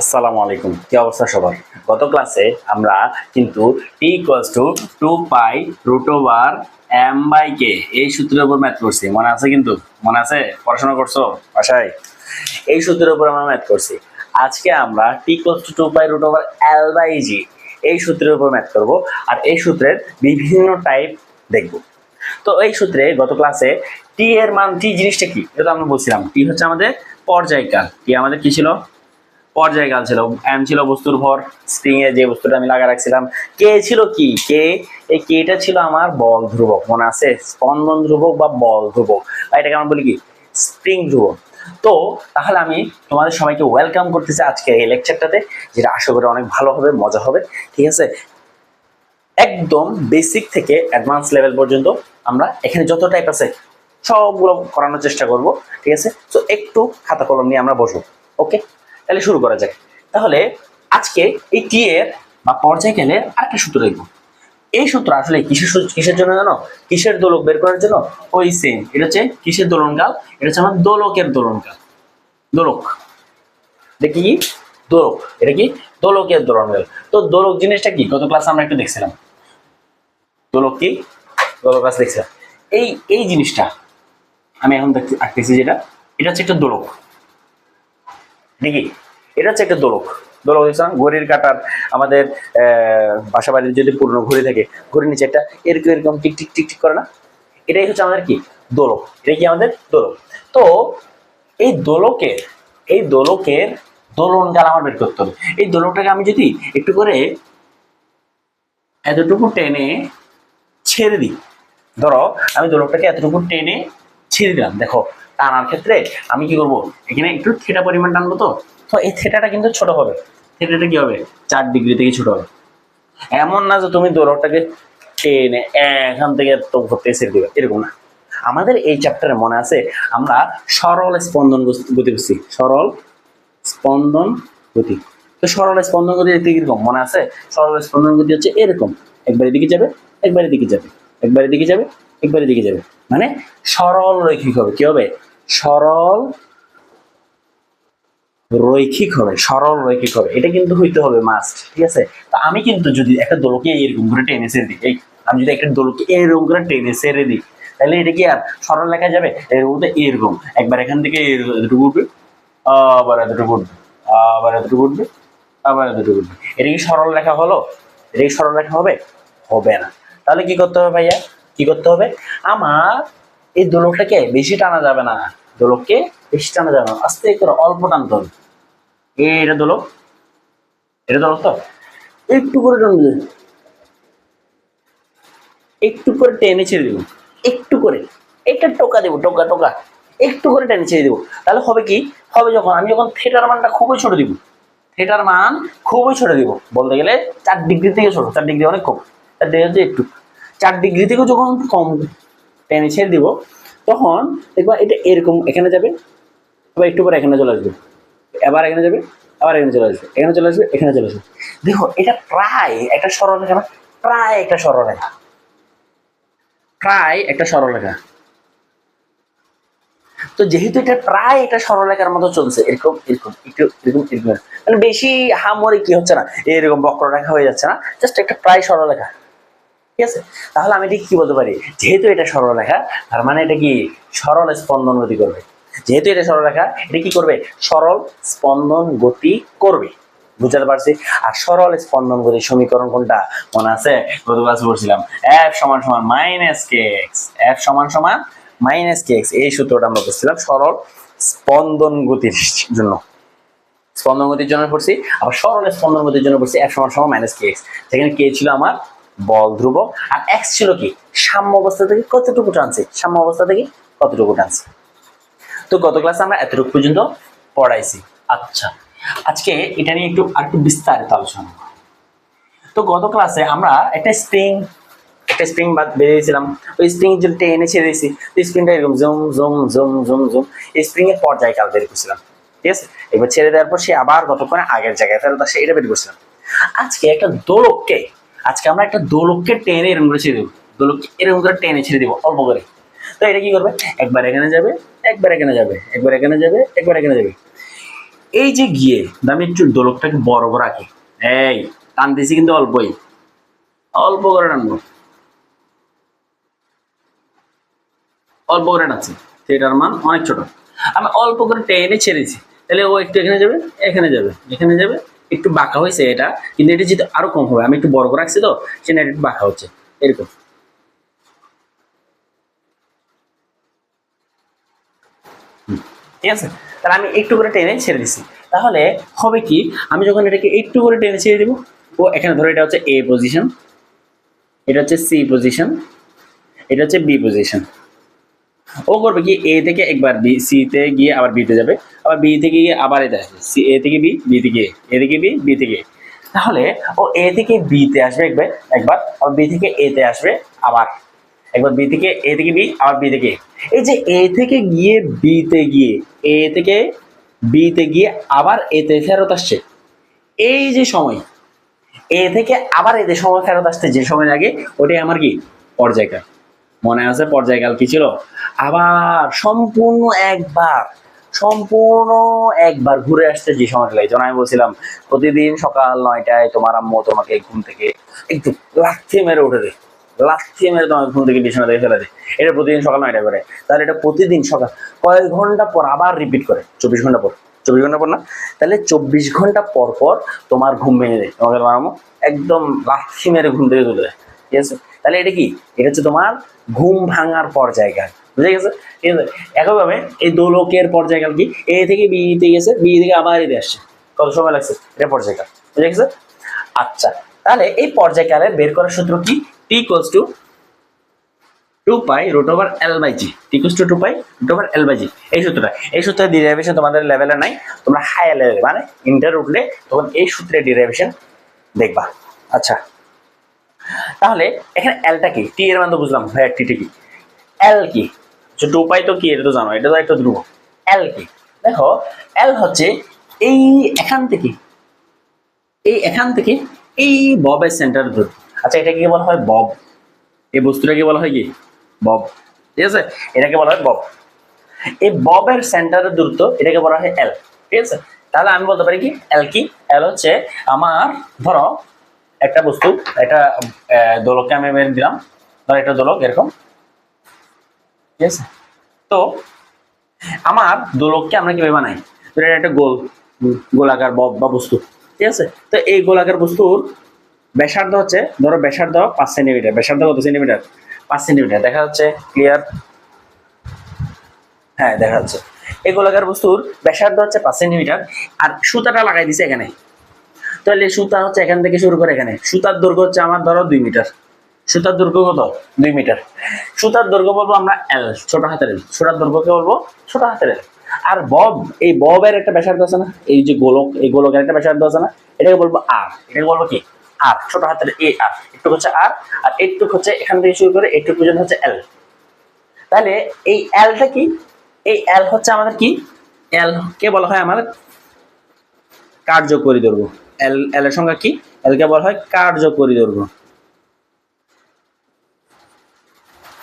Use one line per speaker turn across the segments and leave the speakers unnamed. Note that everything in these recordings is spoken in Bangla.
আসসালামু আলাইকুম, কি অবস্থা সবার? গত ক্লাসে আমরা কিন্তু টি ইকুয়ালস টু 2 পাই √m/k এই সূত্রের উপর ম্যাথ করছি। মনে আছে? কিন্তু মনে আছে? পড়াশোনা করছো বাসায়? এই সূত্রের উপর আমরা ম্যাথ করছি। আজকে আমরা টি ইকুয়ালস টু 2 পাই√L/g এই সূত্রের উপর ম্যাথ করব, আর এই সূত্রের বিভিন্ন টাইপ দেখব। তো এই সূত্রে গত ক্লাসে টি এর মান, টি জিনিসটা কি এটা আমরা বলছিলাম। টি হচ্ছে আমাদের পর্যায়কাল। টি আমাদের কি ছিল? পর্যায়কাল ছিল। এম ছিল বস্তুর ভর, স্প্রিং এ যে বস্তুটা আমি লাগা রাখছিলাম। কে ছিল কি? কে, এই কেটা ছিল আমার বল ধ্রুবক। মনে আছে? স্পন্দন ধ্রুবক বা বল ধ্রুবক, বা এটাকে আমরা বলি কি স্প্রিং ধ্রুবক। তো তাহলে আমি তোমাদের সবাইকে ওয়েলকাম করতেছি আজকে এই লেকচারটাতে, যেটা আশা করি অনেক ভালো হবে, মজা হবে। ঠিক আছে? একদম বেসিক থেকে অ্যাডভান্স লেভেল পর্যন্ত আমরা এখানে যত টাইপ আছে সবগুলো করানোর চেষ্টা করব। ঠিক আছে? তো একটু খাতা কলম নিয়ে আমরা বসবো। ওকে, তাহলে শুরু করা যাক। তাহলে আজকে এই টি এর বা পর্যায়কালের আরেকটা সূত্র দেখব। এই সূত্র আসলে কিসের জন্য জানো? কিসের দোলক বের করার জন্য। ওই সেম, এটা হচ্ছে কিসের দোলনকাল? এটা হচ্ছে আমার দোলকের দোলনকাল। দোলক দেখি কি? দোলক। এটা কি? দোলকের দোলনকাল। তো দোলক জিনিসটা কি গত ক্লাসে আমরা একটু দেখছিলাম। দোলক কি? দোলক ক্লাস দেখছিলাম। এই এই জিনিসটা আমি এখন আঁকতেছি, যেটা এটা হচ্ছে একটা দোলক। দেখি, এটা হচ্ছে একটা দোলক। দোলক দেখছিলাম ঘড়ির কাঁটার, আমাদের বাসা বাড়ির যদি পুরনো ঘড়ি থাকে, ঘড়ির নিচে একটা এরকম এরকম টিক টিক টিক টিক করে না? এটাই হচ্ছে আমাদের কি? দোলক। এটা কি আমাদের দোলক। তো এই দোলকের দোলনকাল আমার বের করতে হবে। এই দোলকটাকে আমি যদি একটু করে এতটুকু টেনে ছেড়ে দিই, ধরো আমি দোলকটাকে এতটুকু টেনে ছেড়ে দিলাম, দেখো টানার ক্ষেত্রে আমি কি করব? এখানে একটু থিটা পরিমাণ টানবো। তো তো এই থিটাটা কিন্তু ছোট হবে। থিটাটা কি হবে? 4 ডিগ্রি থেকে ছোট হবে। এমন না যে তুমি দোলকটাকে টেনে এখান থেকে তো ঘুরতে ছেড়ে দিবে, এরকম না। আমাদের এই চ্যাপ্টারে মনে আছে আমরা সরল স্পন্দন গতি করছি। সরল স্পন্দন গতি। তো সরল স্পন্দন গতি দেখতে কিরকম মনে আছে? সরল স্পন্দন গতি হচ্ছে এরকম, একবারের দিকে যাবে, একবারের দিকে যাবে, একবারের দিকে যাবে, একবারের দিকে যাবে। মানে সরল রৈখিক হবে। কি হবে? সরল রৈখিক হবে। সরল রৈখিক হবে, এটা কিন্তু হইতে হবে মাস্ট। ঠিক আছে? তা আমি কিন্তু যদি একটা দোলকে এরকম করে টেনে ছেড়ে দিই, আমি যদি একটা দোলকে এরকম করে টেনে ছেড়ে দিই, তাহলে এটা কি আর সরল লেখা যাবে? এরকম একবার এখান থেকে এতটুকু উঠবে, আবার এতটুকু উঠবে, আবার এতটুকু উঠবে, আবার এতটুকু উঠবে। এটা কি সরল লেখা হলো? এটা কি সরল লেখা হবে? হবে না। তাহলে কি করতে হবে ভাইয়া? কি করতে হবে? আমার এই দোলকটাকে বেশি টানা যাবে না। দোলককে বেশি টানা যাবে না, আস্তে করে অল্প টানতে হবে। এটা দোলক, এটা দোলক। তো একটু করে টানবে, একটু করে টেনে ছেড়ে দিব, একটু করে একটা টোকা দেবো, টোকা টোকা একটু করে টেনে ছেড়ে দেবো। তাহলে হবে কি? হবে যখন আমি যখন থিটার মানটা খুবই ছোট দিব, থিটার মান খুবই ছোট দিব, বলতে গেলে 4 ডিগ্রি থেকে ছোট। 4 ডিগ্রি অনেক কম, 4 ডিগ্রি হচ্ছে একটু। 4 ডিগ্রি থেকেও যখন কম টেনে ছেড়ে দিব, তখন দেখবা এটা এরকম এখানে যাবে, আবার একটু পরে এখানে চলে আসবে, আবার এখানে যাবে, আবার এখানে চলে আসবে, এখানে চলে আসবে, এখানে চলে আসবে। দেখো এটা প্রায় একটা সরলরেখা না? প্রায় একটা সরলরেখা, প্রায় একটা সরলরেখা। তো যেহেতু এটা প্রায় একটা সরলরেখার মতো চলছে, এরকম এরকম একটু এরকম এরকম, মানে বেশি হামরি কি হচ্ছে না, এরকম বক্ররেখা হয়ে যাচ্ছে না, জাস্ট একটা প্রায় সরলরেখা। ঠিক আছে? তাহলে আমি এটা কি বলতে পারি? যেহেতু এটা সরলরেখা, তার মানে এটা কি সরল স্পন্দন গতি করবে। যেহেতু এটা সরলরেখা, এটা কি করবে? সরল স্পন্দন গতি করবে। বুঝতে পারছি? আর সরল স্পন্দন গতির সমীকরণ কোনটা মনে আছে? গত ক্লাসে বলছিলাম এফ সমান সমান মাইনাস কে এক্স। এফ সমান সমান মাইনাস কে এক্স, এই সূত্রটা আমরা বলছিলাম সরল স্পন্দন গতির জন্য। স্পন্দন গতির জন্য পড়ছি, আবার সরল স্পন্দন গতির জন্য পড়ছি এফ সমান সমান মাইনাস কে এক্স। সেখানে কে ছিল আমার বল ধ্রুবক, আর এক্স ছিল কি সাম্য অবস্থা থেকে কতটুকু টানছে, সাম্য অবস্থা থেকে কতটুকু টানছে। তো গত ক্লাসে আমরা এতটুকু পর্যন্ত পড়াইছি। আচ্ছা, আজকে এটা নিয়ে একটু বিস্তারিত আলোচনা। তো গত ক্লাসে আমরা একটা স্প্রিং বেরিয়েছিলাম, ওই স্প্রিং যদি টেনে ছেড়ে দিয়েছি, স্প্রিংটা এরকম zoom zoom zoom zoom zoom, এই স্প্রিং এর পর্যায়কাল বের করছিলাম। ঠিক আছে? এবার ছেড়ে দেওয়ার পর সে আবার কতক্ষণে আগের জায়গায় ফেরত আসে, এটা বের করছিলাম। আজকে আমরা একটা দোলককে টেনে এরকম করে ছেড়ে দেবো, দোলককে এরকম করে টেনে ছেড়ে দেবো অল্প করে। তো এটা কি করবে, একবার এখানে যাবে, একবার এখানে যাবে, একবার এখানে যাবে, একবার এখানে যাবে। এই যে গিয়ে আমি একটু দোলকটাকে বড় করে রাখি, এই টানতেছি কিন্তু অল্পই, অল্প করে টানবো, অল্প করে টানছি, এটার মান অনেক ছোট, আমি অল্প করে টেনে ছেড়েছি, তাহলে ও একটু এখানে যাবে, এখানে যাবে, এখানে যাবে, একটু বাঁকা হয়েছে এটা, কিন্তু এটা যদি আরো কম হবে, আমি একটু বড় করে রাখছি তো সেটা একটু বাঁকা হচ্ছে এরকম। ঠিক আছে, তাহলে আমি একটু করে টেনে ছেড়ে দিছি, তাহলে হবে কি, আমি যখন এটাকে একটু করে টেনে ছেড়ে দিব, ও এখানে ধরো এটা হচ্ছে এ পজিশন, এটা হচ্ছে সি পজিশন, এটা হচ্ছে বি পজিশন। ও করবে কি, এ থেকে একবার বি, সি তে গিয়ে আবার বি তে যাবে, আবার বি থেকে গিয়ে আবার এটা আসবে, সি এ থেকে বি, বি থেকে এ থেকে বি, বি থেকে এ। তাহলে ও এ থেকে বি তে আসবে একবার, একবার আবার বি থেকে এ তে আসবে, আবার একবার বি থেকে এ থেকে বি, আবার বি থেকে এ। এই যে এ থেকে গিয়ে বি তে গিয়ে, এ থেকে বি তে গিয়ে আবার এ তে ফেরত আসছে, এই যে সময়, এ থেকে আবার এতে সময় ফেরত আসতে যে সময় লাগে, ওটাই আমার কি, পর্যায়কাল। মনে আছে পর্যায়কাল কি ছিল? আবার সম্পূর্ণ একবার, সম্পূর্ণ একবার ঘুরে আসতে যে সময়টা লাগে, যেমন আমি বলছিলাম প্রতিদিন সকাল 9টায় তোমার আম্মু তোমাকে ঘুম থেকে একটু লাথি মেরে উঠে দেয়, লাথি মেরে তোমাকে ঘুম থেকে বিছানা থেকে ফেলে দেয়, এটা প্রতিদিন সকাল 9টায় করে, তাহলে এটা প্রতিদিন সকাল কয়েক ঘন্টা পর আবার রিপিট করে, 24 ঘন্টা পর, 24 ঘন্টা পর না, তাহলে 24 ঘন্টা পর পর তোমার ঘুম ভেঙে দেয়, তোমাকে তোমার আম্মু একদম লাথি মেরে ঘুম থেকে তুলে দেয়। ঠিক আছে, তাহলে এটা কি, এটা হচ্ছে তোমার ঘুম ভাঙার পর্যায়কাল, বুঝে গেছে? ঠিক আছে, একইভাবে এই দোলকের পর্যায়কাল কি, এ থেকে বি তে গেছে, বি থেকে আবার এতে আসছে, কত সময় লাগছে, এটা পর্যায়কাল, বুঝে গেছে? আচ্ছা, তাহলে এই পর্যায়কালের বের করার সূত্র কি, T equals to 2 pi root over L by G, T equals to 2 pi root over L by G, এই সূত্রটা, এই সূত্রের ডিরাইভেশন তোমাদের লেভেলে নাই, তোমরা হাই লেভেলে মানে ইন্টার উঠলে তখন এই সূত্রের ডিরাইভেশন দেখবা। আচ্ছা, তাহলে এখানে এলটা কি, টি এর মান তো বুঝলাম ভাই, টি কি, এল কি, 2 পাই তো কি, এটা তো জানো, এটা তো একটা ধ্রুব। এল কি, দেখো এল হচ্ছে এই এখান থেকে, এই এখান থেকে এই ববের সেন্টার দূর। আচ্ছা, এটাকে কি বলা হয়, বব, এই বস্তুটাকে বলা হয় কি, বব। ঠিক আছে, এটাকে বলা হয় বব, এই ববের সেন্টারের দূরত্ব এটাকে বলা হয় এল। ঠিক আছে, তাহলে আমি বলতে পারি কি, এল কি, এল হচ্ছে আমার, ধরো একটা বস্তু, একটা দোলককে আমি মেরে দিলাম, ধরো একটা দোলক এরকম। ঠিক আছে, তো আমার দোলককে আমরা কিভাবে বানাই, তো এটা একটা গোলাকার বব বা বস্তু। ঠিক আছে, তো এই গোলাকার বস্তুর ব্যাসার্ধ হচ্ছে, ধরো ব্যাসার্ধ 5 সেন্টিমিটার, ব্যাসার্ধ কত সেন্টিমিটার, 5 সেন্টিমিটার, দেখা যাচ্ছে ক্লিয়ার? হ্যাঁ দেখা যাচ্ছে, এই গোলাকার বস্তুর ব্যাসার্ধ হচ্ছে 5 সেন্টিমিটার, আর সুতাটা লাগাই দিছে এখানে, তাহলে সুতা হচ্ছে এখান থেকে শুরু করে এখানে, সুতার দৈর্ঘ্য হচ্ছে আমার ধরো 2 মিটার, সুতার দৈর্ঘ্য কত, 2 মিটার, সুতার দৈর্ঘ্য বলবো আমরা এল, ছোট হাতের এল, সুতার দৈর্ঘ্যকে বলবো ছোট হাতের এল। আর বব, এই ববের একটা ব্যাসার্ধ আছে না, এই যে গোলক, এই গোলকের একটা ব্যাসার্ধ আছে না, এটাকে বলবো আর, এটাকে বলবো কি, আর, ছোট হাতের এ আর, একটু হচ্ছে আর, আর একটু হচ্ছে এখান থেকে শুরু করে একটু পর্যন্ত হচ্ছে এল। তাহলে এই এলটা কি, এই এল হচ্ছে আমাদের কি, এল কে বলা হয় আমাদের কার্যকরী দৈর্ঘ্য, এল, এল এর সংখ্যা কি, এল কে বলা হয় কার্যকরী দৈর্ঘ্য,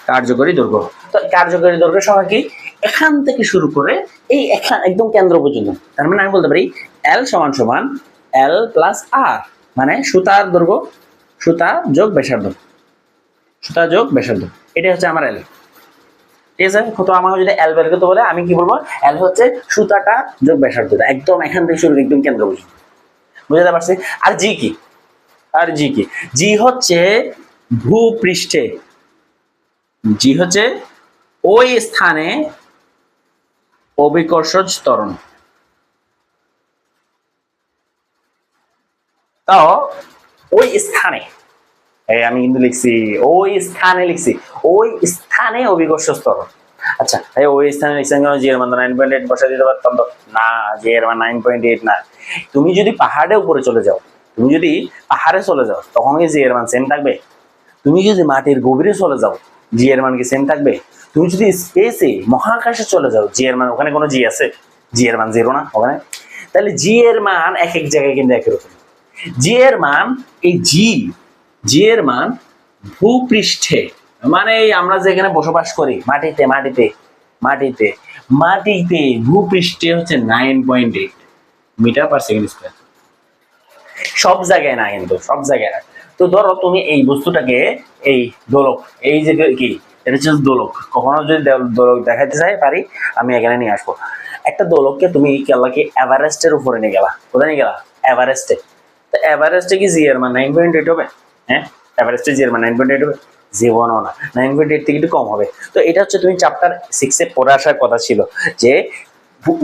কার্যকরী দৈর্ঘ্য। তো কার্যকরী দৈর্ঘ্যের সংখ্যা কি, এখান থেকে শুরু করে এই এখান একদম কেন্দ্র পর্যন্ত, তার মানে আমি বলতে পারি এল সমান সমান এল প্লাস আর, মানে সুতার দৈর্ঘ্য, সুতা যোগ ব্যাসার্ধ, সুতা যোগ ব্যাসার্ধ, এটা হচ্ছে আমার এল। ঠিক আছে, তো আমাকে যদি এল বের করতে বলে আমি কি বলবো, এল হচ্ছে সুতাটা যোগ ব্যাসার্ধটা, একদম এখান থেকে শুরু একদম কেন্দ্র পর্যন্ত, বুঝতে পারছি? আর জি কি, আর জি কি, জি হচ্ছে ভূপৃষ্ঠে, জি হচ্ছে ওই স্থানে অভিকর্ষজ ত্বরণ। তো ওই স্থানে, এই আমি কিন্তু লিখছি ওই স্থানে, লিখছি ওই স্থানে অভিকর্ষজ ত্বরণ। আচ্ছা, এই ওই স্থানে লিখছেন কেন, জি এর মান 9.8 বসা দিতে পারতাম তো, না জি এর মান 9.8 না, তুমি যদি পাহাড়ে উপরে চলে যাও, তুমি যদি পাহাড়ে চলে যাও তখন কি জি এর মান সেম থাকবে? তুমি যদি মাটির গভীরে চলে যাও, জি এর মান কি সেম থাকবে? তুমি যদি স্পেসে মহাকাশে চলে যাও, জি এর মান, ওখানে কোনো জি আছে? জি এর মান 0 না ওখানে, তাহলে জি এর মান এক এক জায়গায় কিন্তু একই রকম। জি এর মান, এই জি, জি এর মান ভূপৃষ্ঠে, মানে এই আমরা যেখানে বসবাস করি মাটিতে মাটিতে মাটিতে মাটিতে ভূপৃষ্ঠে হচ্ছে 9.8 মিটার পার সেকেন্ড স্কোয়ার। সব জায়গায় না, কিন্তু সব জায়গায় না। তো ধরো তুমি এই বস্তুটাকে, এই দোলক, এই যে কি এটা হচ্ছে দোলক, কখনো যদি দোলক দেখাইতে চাই পারি আমি এখানে নিয়ে আসবো। একটা দোলককে তুমি কেলাকে এভারেস্টের উপরে নিয়ে গেলা, কোথায় নিয়ে গেলা? এভারেস্টে। তো এভারেস্টে কি জি এর মান 9.8 হবে? হ্যাঁ, এভারেস্টে জি এর মান 9.8 হবে? জীবনও না, 9.8 থেকে একটু কম হবে। তো এটা হচ্ছে তুমি চ্যাপ্টার 6-এ পড়ে আসার কথা ছিল যে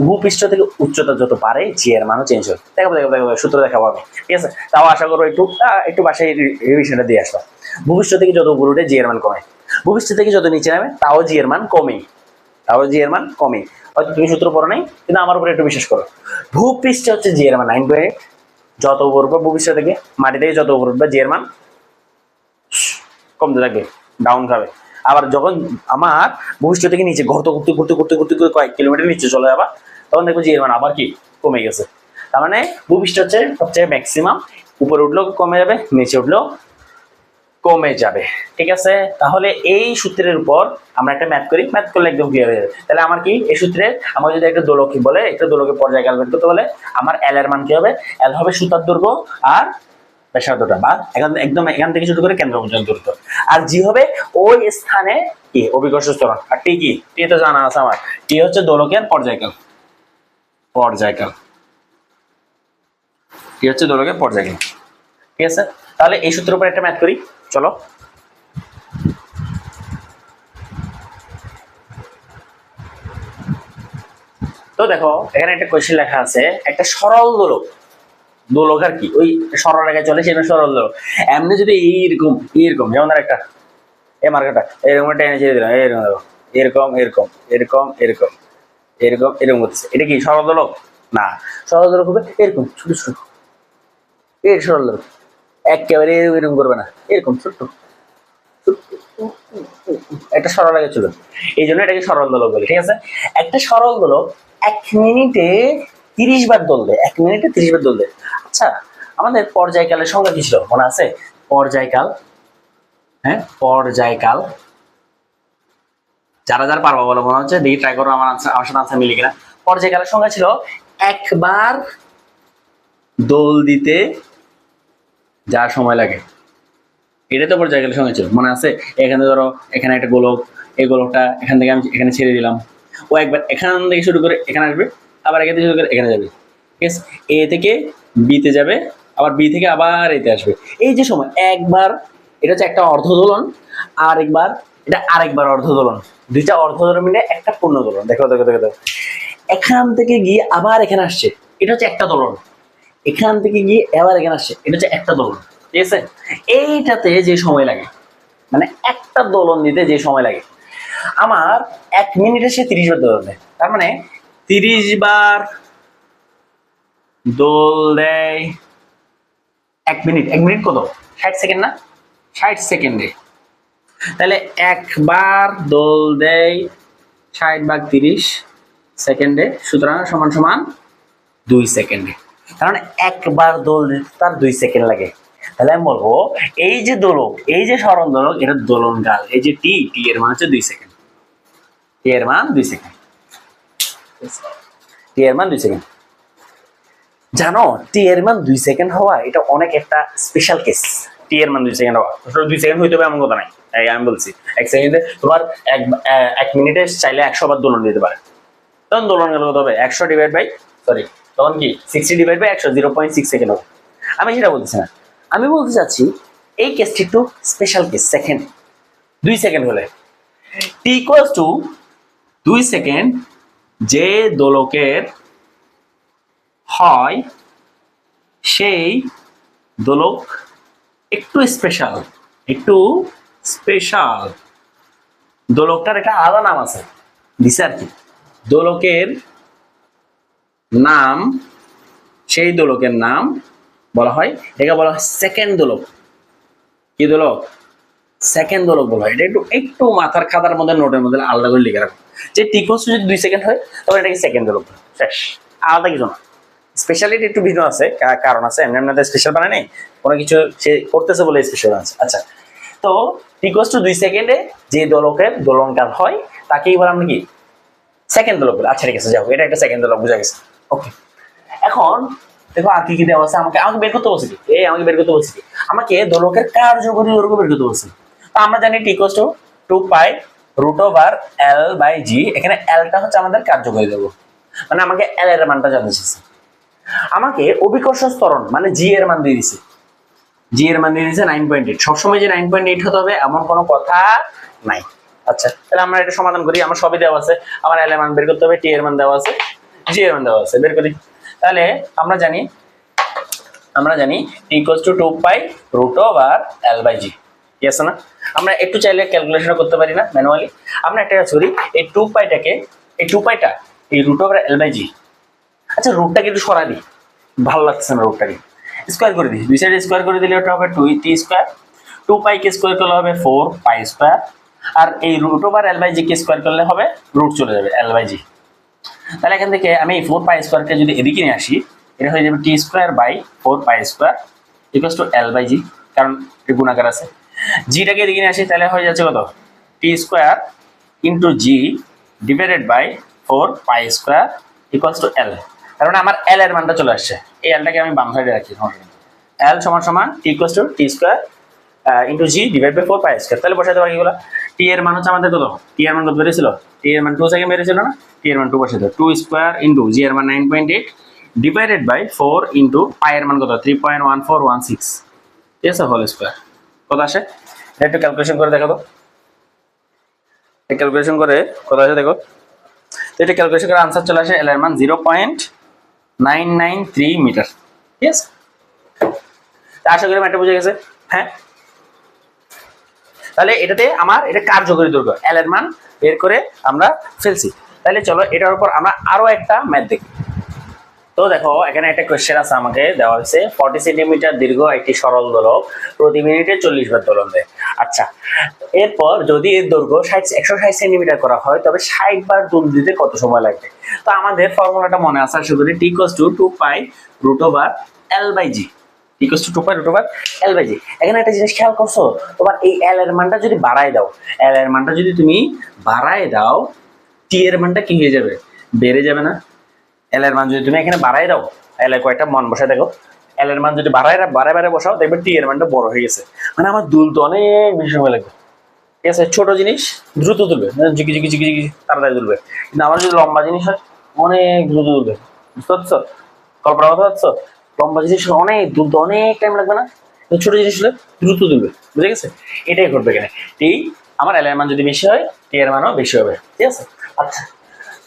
ভূপৃষ্ঠ থেকে উচ্চতা যত পারে জি এর মানও চেঞ্জ হয়। দেখাবো দেখাবো দেখাবো, সূত্র দেখাবো আমি, ঠিক আছে? তাও আশা করবো একটু বাসায় রিভিশনটা দিয়ে আসলাম। ভূপৃষ্ঠ থেকে যত উপরে উঠে জি এর মান কমে, ভূপৃষ্ঠ থেকে যত নিচে নামে তাও জি এর মান কমে, তাও জি এর মান কমে। হয়তো তুমি সূত্র পড়ো নাই, কিন্তু আমার উপরে একটু বিশ্বাস করো। ভূপৃষ্ঠে হচ্ছে জি এর মান 9.8, যত উপর উঠবে ভূপৃষ্ঠ থেকে, মাটি থেকে যত উপর উঠবে জি এর মান কমতে থাকবে, ডাউন খাবে। আবার যখন আমার ভূপৃষ্ঠ থেকে নিচে ঘর তো ঘুরতে ঘুরতে ঘুরতে ঘুরতে কয়েক কিলোমিটার নিচে চলে যাবা, তখন দেখবো যে এর মান আবার কি কমে গেছে। তার মানে ভূপৃষ্ঠ হচ্ছে সবচেয়ে ম্যাক্সিমাম, উপরে উঠলেও কমে যাবে, নিচে উঠলেও কমে যাবে, ঠিক আছে? তাহলে এই সূত্রের উপর আমরা একটা ম্যাথ করি, ম্যাথ করলে একদম ক্লিয়ার হয়ে যাবে। তাহলে আমার কি এই সূত্রে আমার যদি একটা দোলক বলে, একটা দোলকের পর্যায়কাল বের করতে বলে, আমার এল এর মান কি হবে? এল হবে সুতার দৈর্ঘ্য আর ব্যাসার্ধটা, বা একদম এখান থেকে শুরু করে কেন্দ্র পর্যন্ত দূরত্ব। আর জি হবে ওই স্থানে কি অভিকর্ষ ত্বরণ। আর টি কি? টি তো জানা আছে আমার, টি হচ্ছে দোলকের পর্যায়কাল, পর্যায়কাল, টি হচ্ছে দোলকের পর্যায়কাল, ঠিক আছে? তাহলে এই সূত্রের উপর একটা ম্যাথ করি, চলো। তো দেখো এখানে একটা কোয়েশ্চেন লেখা আছে, একটা সরল দোলক, দোলক আর কি ওই সরল রেখায় চলে, সেটা সরল দোলক। এমনি যদি এইরকম এইরকম, যেমন একটা এই মার্কেটটা এরকম টেনে ছেড়ে দিলাম, এরকম এরকম এরকম এরকম এরকম এরকম হচ্ছে, এটা কি সরল দোলক? না, সরল দোলক হবে এরকম ছোট ছোট, এর সরল দোলক। একেবারে এরকম করবে না, এরকম ছোট্ট একটা সরল রেখা ছিল, এই জন্য এটাকে সরল দোলক বলে, ঠিক আছে? একটা সরল দোলক 1 মিনিটে 30 বার দোল দেয়, 1 মিনিটে 30 বার দোল দেয়। আচ্ছা, আমাদের পর্যায়কালের সংজ্ঞা কি ছিল মনে আছে? পর্যায়কাল, হ্যাঁ পর্যায়কাল, যারা যারা পারবো বলে মনে হচ্ছে, দেখি ট্রাই করো আমার সাথে আনসার মিলে কিনা। পর্যায়কালের সংজ্ঞা ছিল একবার দোল দিতে যা সময় লাগে, এটা তো পর্যায়কালের সংজ্ঞা ছিল, মনে আছে? এখানে ধরো এখানে একটা গোলক, এই গোলকটা এখান থেকে আমি এখানে ছেড়ে দিলাম, ও একবার এখান থেকে শুরু করে এখানে আসবে, আবার এখান থেকে শুরু করে এখানে যাবে, ঠিক আছে? এ থেকে বিতে যাবে, আবার বি থেকে আবার এতে আসবে। এই যে সময় একবার, এটা হচ্ছে একটা অর্ধ দোলন, আর একবার এটা আরেকবার অর্ধ দোলন, দুইটা অর্ধ দোলন মিলে একটা পূর্ণ দোলন। দেখো দেখো দেখো দেখো, এখান থেকে গিয়ে আবার এখানে আসছে, এটা হচ্ছে একটা দোলন, এখান থেকে গিয়ে আবার এখানে আসছে, এটা হচ্ছে একটা দোলন, ঠিক আছে? এইটাতে যে সময় লাগে, মানে একটা দোলন দিতে যে সময় লাগে, আমার 1 মিনিটে সে 30 বার দোলন দেয়। তার মানে 30 বার দোল দেয় 1 মিনিট, 1 মিনিট কত? 60 সেকেন্ড না? 60 সেকেন্ডে। তাহলে একবার দোল দেয় 60 ভাগ 30 সেকেন্ডে, সুতরাং সমান সমান 2 সেকেন্ডে। কারণ একবার দোল দিতে তার 2 সেকেন্ড লাগে। তাহলে আমি বলবো এই যে দোলক, এই যে সরল দোলক, এটা দোলন কাল, এই যে টি, টি এর মান হচ্ছে 2 সেকেন্ড, টি এর মান 2 সেকেন্ড, টি এর মান 2 সেকেন্ড। জানো টি এর মান 2 সেকেন্ড হওয়া এটা অনেক একটা স্পেশাল কেস। টি এর মান 2 সেকেন্ড হওয়া, 2 সেকেন্ড হইতে হবে এমন কথা নাই। আমি বলছি 1 সেকেন্ডে তোমার 1 মিনিটে চাইলে 100 বার দোলন দিতে পারে, তখন দোলন গেল কত হবে? 100 ডিভাইড বাই, সরি তখন কি 60 ডিভাইড বাই 100, 0.6 সেকেন্ড হবে। আমি সেটা বলছি না, আমি বলতে চাচ্ছি এই কেসটি একটু স্পেশাল কেস। সেকেন্ড 2 সেকেন্ড হলে টি ইকুয়ালস টু 2 সেকেন্ড, যে দোলকের হয় সেই দোলক একটু স্পেশাল, একটু স্পেশাল, দোলকটার একটা আলাদা নাম আছে দিছে আর কি। দোলকের নাম, সেই দোলকের নাম বলা হয়, এটাকে বলা হয় সেকেন্ড দোলক। কি দোলক? সেকেন্ড দোলক বলা হয়। এটা একটু একটু মাথার খাতার মধ্যে নোটের মধ্যে আলাদা করে লিখে রাখো, যে টি ইকুয়ালস টু যদি 2 সেকেন্ড হয় তবে এটাকে সেকেন্ড দোলক, শেষ, আলাদা কিছু না। স্পেশালিটি একটু ভিন্ন আছে, কারণ আছে, এমনি এমনি স্পেশাল বানায় নেই, কোনো কিছু সে করতেছে বলে স্পেশাল আছে। আচ্ছা, তো t2 সেকেন্ডে যে দোলকের দোলনকাল হয় তাকেই বলে আমরা কি সেকেন্ড দোলক বলি। আচ্ছা ঠিক আছে, যাও, এটা একটা সেকেন্ড দোলক, বুঝা গেছে। ওকে, এখন দেখো আর কি কি দেওয়া আছে। আমাকে আমাকে বের করতে বলছি কি, আমাকে বের করতে বলছি কি, আমাকে দোলকের কার্যকরী দৈর্ঘ্য বের করতে বলছি। তো আমরা জানি t = 2 পাই √L/g। এখানে Lটা হচ্ছে আমাদের কার্যকরী দৈর্ঘ্য, মানে আমাকে L এর মানটা জানতে চাইছে। আমাকে অভিকর্ষ ত্বরণ মানে জি এর মান দিয়ে দিছে, 9.8। সবসময় যে 9.8 হতে হবে এমন কোনো কথা নাই। আচ্ছা, তাহলে আমরা এটা সমাধান করি। আমার সবই দেওয়া আছে, আমার L এর মান বের করতে হবে, টি এর মান দেওয়া আছে, জি এর মান দেওয়া আছে, বের করি। তাহলে আমরা জানি t = 2 পাই √L/g, ঠিক আছে না? আমরা একটু চাইলে ক্যালকুলেশন করতে পারি না ম্যানুয়ালি। আমরা একটা কাজ করি, এই 2 পাইটাকে, এই √L/g, আচ্ছা রুটটাকে একটু সরাই দিই, ভালো লাগছে না রুটটাকে, স্কয়ার করে দিই। দুই সাইডে স্কয়ার করে দিলে ওটা হবে 2t²। 2 পাই কে স্কয়ার করলে হবে 4π²। আর এই √L/g কে স্কয়ার করলে হবে রুট চলে যাবে L/g। তাহলে এখান থেকে আমি 4π² কে যদি এদিকে নিয়ে আসি, এটা হয়ে যাবে t²/4π² = L/g, কারণ এটা গুণাকার আছে। জিটাকে এদিকে নিয়ে আসি, তাহলে হয়ে যাচ্ছে কত, t² × g / 4π² = L। তার মানে আমার L এর মানটা চলে আসছে। এই Lটাকে আমি বাম সাইডে রাখি। L = t = t² × g / 4π²। তাহলে বসাতে পারি এগুলো। t এর মান হচ্ছে আমাদের কত, t এর মান কত বেরিয়েছিল, t এর মান 2 সেকেন্ড বেরিয়েছিল না, t এর মান 2 বসাতে, 2² × g এর মান 9.8 / 4 × π এর মান কত, 3.1416, ঠিক আছে, হোল স্কয়ার। কত আসে এটা একটু ক্যালকুলেশন করে দেখো তো, ক্যালকুলেশন করে কত আসে দেখো। তো এটা ক্যালকুলেশন করে आंसर চলে আসে L এর মান 0.993 মিটার, ঠিক আছে। আশা করি ম্যাটটা বুঝে গেছে। হ্যাঁ, তাহলে এটাতে আমার এটা কার্যকরী দৈর্ঘ্য L এর মান বের করে আমরা ফেলছি। তাহলে চলো এটার উপর আমরা আরো একটা ম্যাথ দেখি। তো দেখো এখানে একটা কোশ্চেন আছে, আমাকে দেওয়া হয়েছে 40 সেন্টিমিটার দীর্ঘ একটি সরল দোলক প্রতি মিনিটে 40 বার দোলন দেয়। আচ্ছা, এরপর যদি এর দৈর্ঘ্য 160 সেন্টিমিটার করা হয় তবে 60 বার দোল দিতে কত সময় লাগবে? তো আমাদের ফর্মুলাটা মনে আছে, আশা করি t = 2 পাই √L/g, t = 2 পাই √L/g। এখানে একটা জিনিস খেয়াল করছো, তোমার এই L এর মানটা যদি বাড়ায় দাও, L এর মানটা যদি তুমি বাড়ায় দাও, t এর মানটা কি হয়ে যাবে, বেড়ে যাবে না? L এর মান যদি তুমি এখানে বাড়ায় দাও, L এর কয়টা মান বসায় দেখো, L এর মান যদি বারে বসাও দেখবে t এর মানটা বড় হয়ে গেছে, মানে আমার দুলতে অনেক বেশি সময় লাগবে, ঠিক আছে। ছোট জিনিস দ্রুত তুলবে, জিকি জিকি জিকি জিকি তাড়াতাড়ি তুলবে, কিন্তু আমার যদি লম্বা জিনিস হয় অনেক দ্রুত তুলবে, বুঝতে পারছো? কল্পনা করতে পারছো? লম্বা জিনিস অনেক তুলতে অনেক টাইম লাগবে না, ছোট জিনিস হলে দ্রুত তুলবে, বুঝে গেছে? এটাই ঘটবে এখানে। আমার L এর মান যদি বেশি হয় t এর মানও বেশি হবে, ঠিক আছে। আচ্ছা,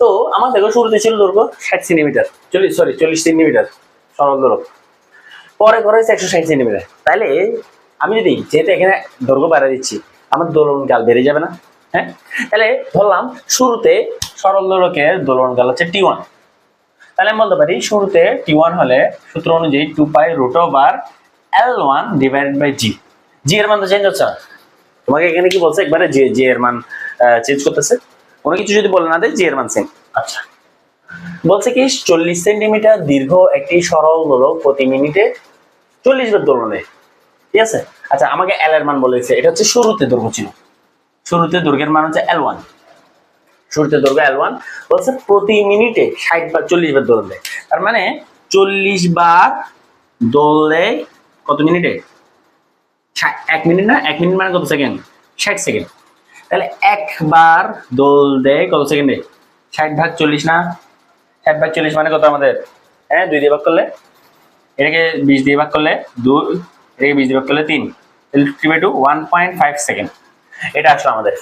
তো আমার দেখো শুরুতে ছিল দৈর্ঘ্য 60 সেন্টিমিটার, 40 সেন্টিমিটার সরল দৈর্ঘ্য, পরে করা হয়েছে 160 সেন্টিমিটার। তাহলে আমি যদি যেহেতু এখানে দৈর্ঘ্য বাড়িয়ে দিচ্ছি, আমার দোলনকাল বেড়ে যাবে না? হ্যাঁ, তাহলে ধরলাম শুরুতে সরল দোলকের দোলনকাল হচ্ছে t1। তাহলে আমি বলতে পারি শুরুতে t1 হলে সূত্র অনুযায়ী 2 পাই √L1 / g। জি এর মান তো চেঞ্জ হচ্ছে না, তোমাকে এখানে কি বলছে, একবারে জি এর মান চেঞ্জ করতেছে, কোনো কিছু যদি বলে না দেয় জি এর মান সেম। আচ্ছা, বলছে কি 40 সেন্টিমিটার দীর্ঘ একটি সরল দোলক প্রতি মিনিটে 40 বার দোলন দেয়, ঠিক আছে। আচ্ছা, আমাকে L এর মান বলেছে, এটা হচ্ছে শুরুতে দৈর্ঘ্য ছিল, শুরুতে দৈর্ঘ্যের মান হচ্ছে L1, শুরুতে দৈর্ঘ্য L1, বলছে প্রতি মিনিটে 60 বার 40 বার দোলন দেয়, তার মানে 40 বার দোললে কত মিনিটে, 1 মিনিট না, 1 মিনিট মানে কত সেকেন্ড, 60 সেকেন্ড। তাহলে একবার দোল দেয় কত সেকেন্ডে, 60/40 না, 60/40 মানে কত আমাদের, হ্যাঁ 2 দিয়ে ভাগ করলে, এটাকে 20 দিয়ে ভাগ করলে 2, এটাকে 20 দিয়ে ভাগ করলে 3, তাহলে 3/2 1.5 সেকেন্ড, এটা আসলে আমাদের।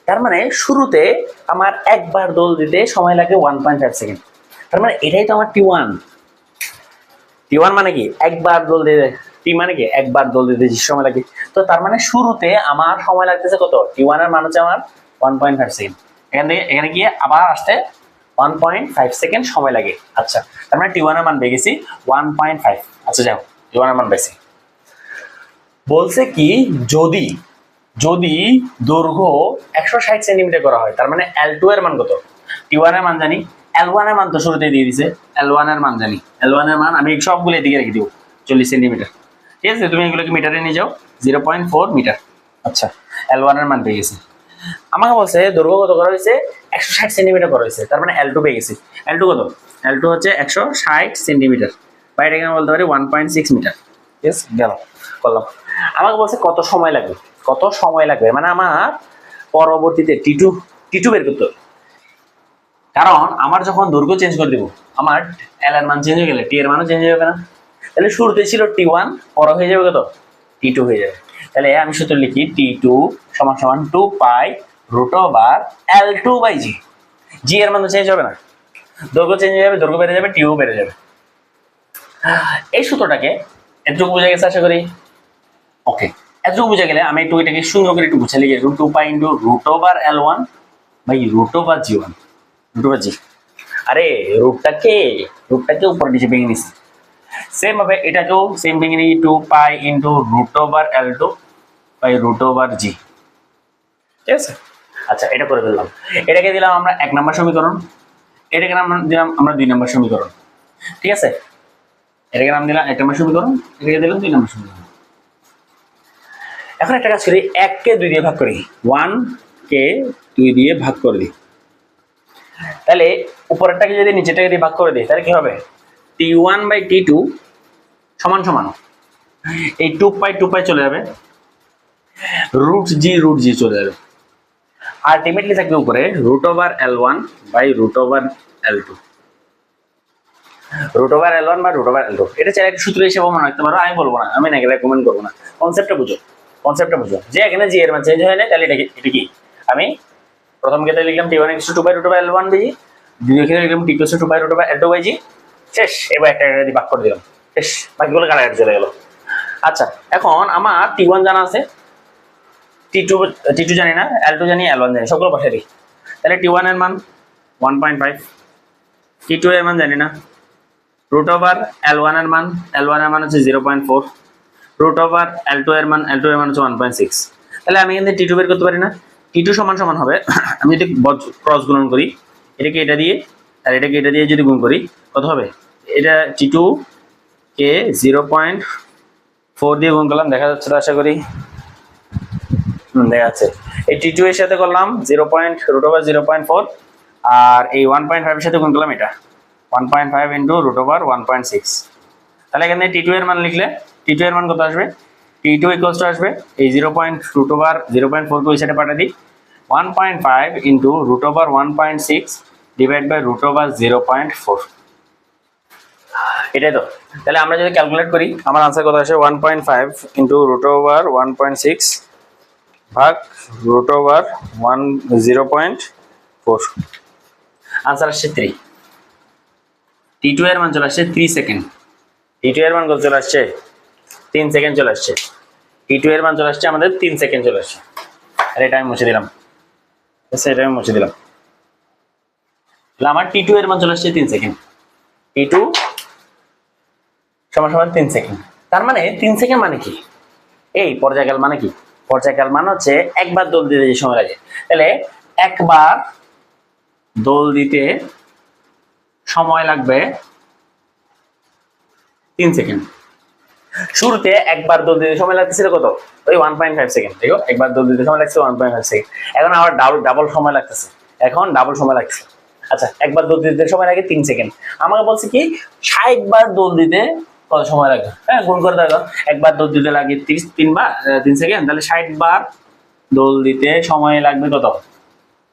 তার মানে শুরুতে আমার একবার দোল দিতে সময় লাগে 1.5 সেকেন্ড, তার মানে এটাই তো আমার t1। t1 মানে কি একবার দোল দিতে, টি মানে কি একবার দোল দিতে যে সময় লাগে, তো তার মানে শুরুতে আমার সময় লাগতেছে কত, t1 এর মান হচ্ছে আমার 1.5 সেকেন্ড, এখানে গিয়ে আবার আসতে 1.5 সেকেন্ড সময় লাগে। আচ্ছা, তার মানে t1 এর মান পেয়ে গেছি 1.5। আচ্ছা যাও, t1 এর মান পেয়েছি। বলছে কি যদি দৈর্ঘ্য 160 সেন্টিমিটার করা হয়, তার মানে L2 এর মান কত, t1 এর মান জানি, L1 এর মান তো শুরুতে দিয়ে দিছে, L1 এর মান জানি, L1 এর মান আমি সবগুলো এদিকে রেখে দিব 40 সেন্টিমিটার, ঠিক আছে। তুমি এগুলোকে মিটারে নিয়ে যাও, 0.4 মিটার। আচ্ছা, L1 এর মান পেয়ে গেছি। আমাকে বলছে দৈর্ঘ্য কত করা হয়েছে, 160 সেন্টিমিটার করা হয়েছে, তার মানে L2 পেয়ে গেছি। L2 কত, L2 হচ্ছে 160 সেন্টিমিটার, বা এটাকে আমরা বলতে পারি 1.6 মিটার। ইয়েস, গেল, করলাম। আমাকে বলছে কত সময় লাগবে, কত সময় লাগবে, মানে আমার পরবর্তীতে টি টু বের করতে হবে। কারণ আমার যখন দৈর্ঘ্য চেঞ্জ করে দিব, আমার L এর মান চেঞ্জ হয়ে গেলে টি এর মানও চেঞ্জ হয়ে যাবে না। তাহলে শুরুতে ছিল T1, পরে হয়ে যাবে কত, T2 হয়ে যাবে। তাহলে আমি সূত্র লিখি T2 সমান সমান 2 পাই রুট ওভার L2/G। জি এর মান তো চেঞ্জ হবে না, দৈর্ঘ্য চেঞ্জ হয়ে যাবে, দৈর্ঘ্য বেড়ে যাবে, টিও বেড়ে যাবে। এই সূত্রটাকে এতটুকু বুঝে গেছে আশা করি। ওকে, এতটুকু বুঝে গেলে আমি একটু এটাকে সুন্দর করে একটু বুঝে লিখে 2 pi into root over L1 by root over G1, root over G. আরে রুটটাকে উপর নিচে ভেঙে নিচ্ছি, সেম ভাবে এটাকেও সেম ভেঙে নিই, 2 pi into root over L2 by root over G. ঠিক আছে, আচ্ছা এটা করে ফেললাম। এটাকে দিলাম আমরা 1 নম্বর সমীকরণ, এটাকে নাম দিলাম আমরা 2 নম্বর সমীকরণ। ঠিক আছে, এটাকে নাম দিলাম 1 নম্বর সমীকরণ, এটাকে দিলাম 2 নম্বর সমীকরণ। এখন একটা কাজ করি, 1 কে 2 দিয়ে ভাগ করি, 1 কে 2 দিয়ে ভাগ করে দিই। তাহলে উপরেরটাকে যদি নিচেরটাকে দিয়ে ভাগ করে দিই তাহলে কি হবে, T1 বাই T2 সমান সমান, এই 2 পাই চলে যাবে, রুট জি চলে যাবে, আলটিমেটলি থাকবে উপরে root over L1 by root over L2, root over L1 বা রুট ওভার L2। এটা চাইলে একটা সূত্র হিসেবে মনে রাখতে পারো, আমি বলবো না, আমি নাকি রেকমেন্ড করবো না। কনসেপ্টটা বুঝো যে এখানে জি এর মান চেঞ্জ হয় না, তাহলে এটা কি, আমি প্রথম ক্ষেত্রে লিখলাম T1 = 2 pi root over L1 by G, দ্বিতীয় ক্ষেত্রে লিখলাম T2 = 2 pi root over L2 by G. শেষ, এবার একটা দিয়ে ভাগ করে দিলাম, শেষ, বাকিগুলো কাটাকাটি চলে গেল। আচ্ছা, এখন আমার T1 জানা আছে, T2 জানি না, L2 জানি, L1 জানি, সবগুলো বসাই দিই। তাহলে T1 এর মান 1.5, T2 এর মান জানি না, রুট ওভার L1 এর মান হচ্ছে 0.4, রুট ওভার L2 এর মান হচ্ছে 1.6। তাহলে আমি এখান থেকে T2 বের করতে পারি না, T2 সমান সমান হবে, আমি যদি ক্রস গুণন করি, এটাকে এটা দিয়ে আর এটাকে এটা দিয়ে যদি গুণ করি কত হবে, এটা T2 কে 0.4 দিয়ে গুণ করলাম, দেখা যাচ্ছে তো আশা করি, দেখা যাচ্ছে। এই T2 এর সাথে করলাম রুট ওভার 0.4, আর এই 1.5 এর সাথে গুণ করলাম এটা 1.5 ইন্টু রুট ওভার 1.6। তাহলে এখানে T2 এর মান লিখলে T2 এর মান কত আসবে, T2 ইকুয়ালস টু আসবে এই রুট ওভার 0.4 কে ওই সাইডে পাঠিয়ে দিই, 1.5 into root over 1.6 divide by root over 0.4। এটাই তো। তাহলে আমরা যদি ক্যালকুলেট করি আমার আনসার কত আসে, 1.5 ইন্টু রুট ওভার 1.6 ভাগ রুট ওভার 0.4, আনসার আসছে 3। T2 এর মান চলে আসছে 3 সেকেন্ড, T2 এর মান কত চলে আসছে, 3 সেকেন্ড চলে আসছে, T2 এর মান চলে আসছে আমাদের 3 সেকেন্ড চলে আসছে। আর এটা আমি মুছে দিলাম, এটা আমি মুছে দিলাম। তাহলে আমার T2 এর মান চলে আসছে 3 সেকেন্ড, T2 সমান সমান 3 সেকেন্ড। তার মানে 3 সেকেন্ড মানে কি, এই পর্যায়কাল মানে কি, পর্যায়কাল মানে হচ্ছে একবার দোল দিতে যে সময় লাগে, তাহলে একবার দোল দিতে সময় লাগবে 3 সেকেন্ড। শুরুতে একবার দোল দিতে সময় লাগতেছিল কত, ওই 1.5 সেকেন্ড, দেখো একবার দোল দিতে সময় লাগছে 1.5 সেকেন্ড, এখন আবার ডাবল সময় লাগতেছে, আচ্ছা একবার দোল দিতে সময় লাগে 3 সেকেন্ড, আমাকে বলছে কি 60 বার দোল দিতে কত সময় লাগে, হ্যাঁ গুণ করে দেখো, একবার দোল দিতে লাগে 3 সেকেন্ড, তাহলে 60 বার দোল দিতে সময় লাগবে কত,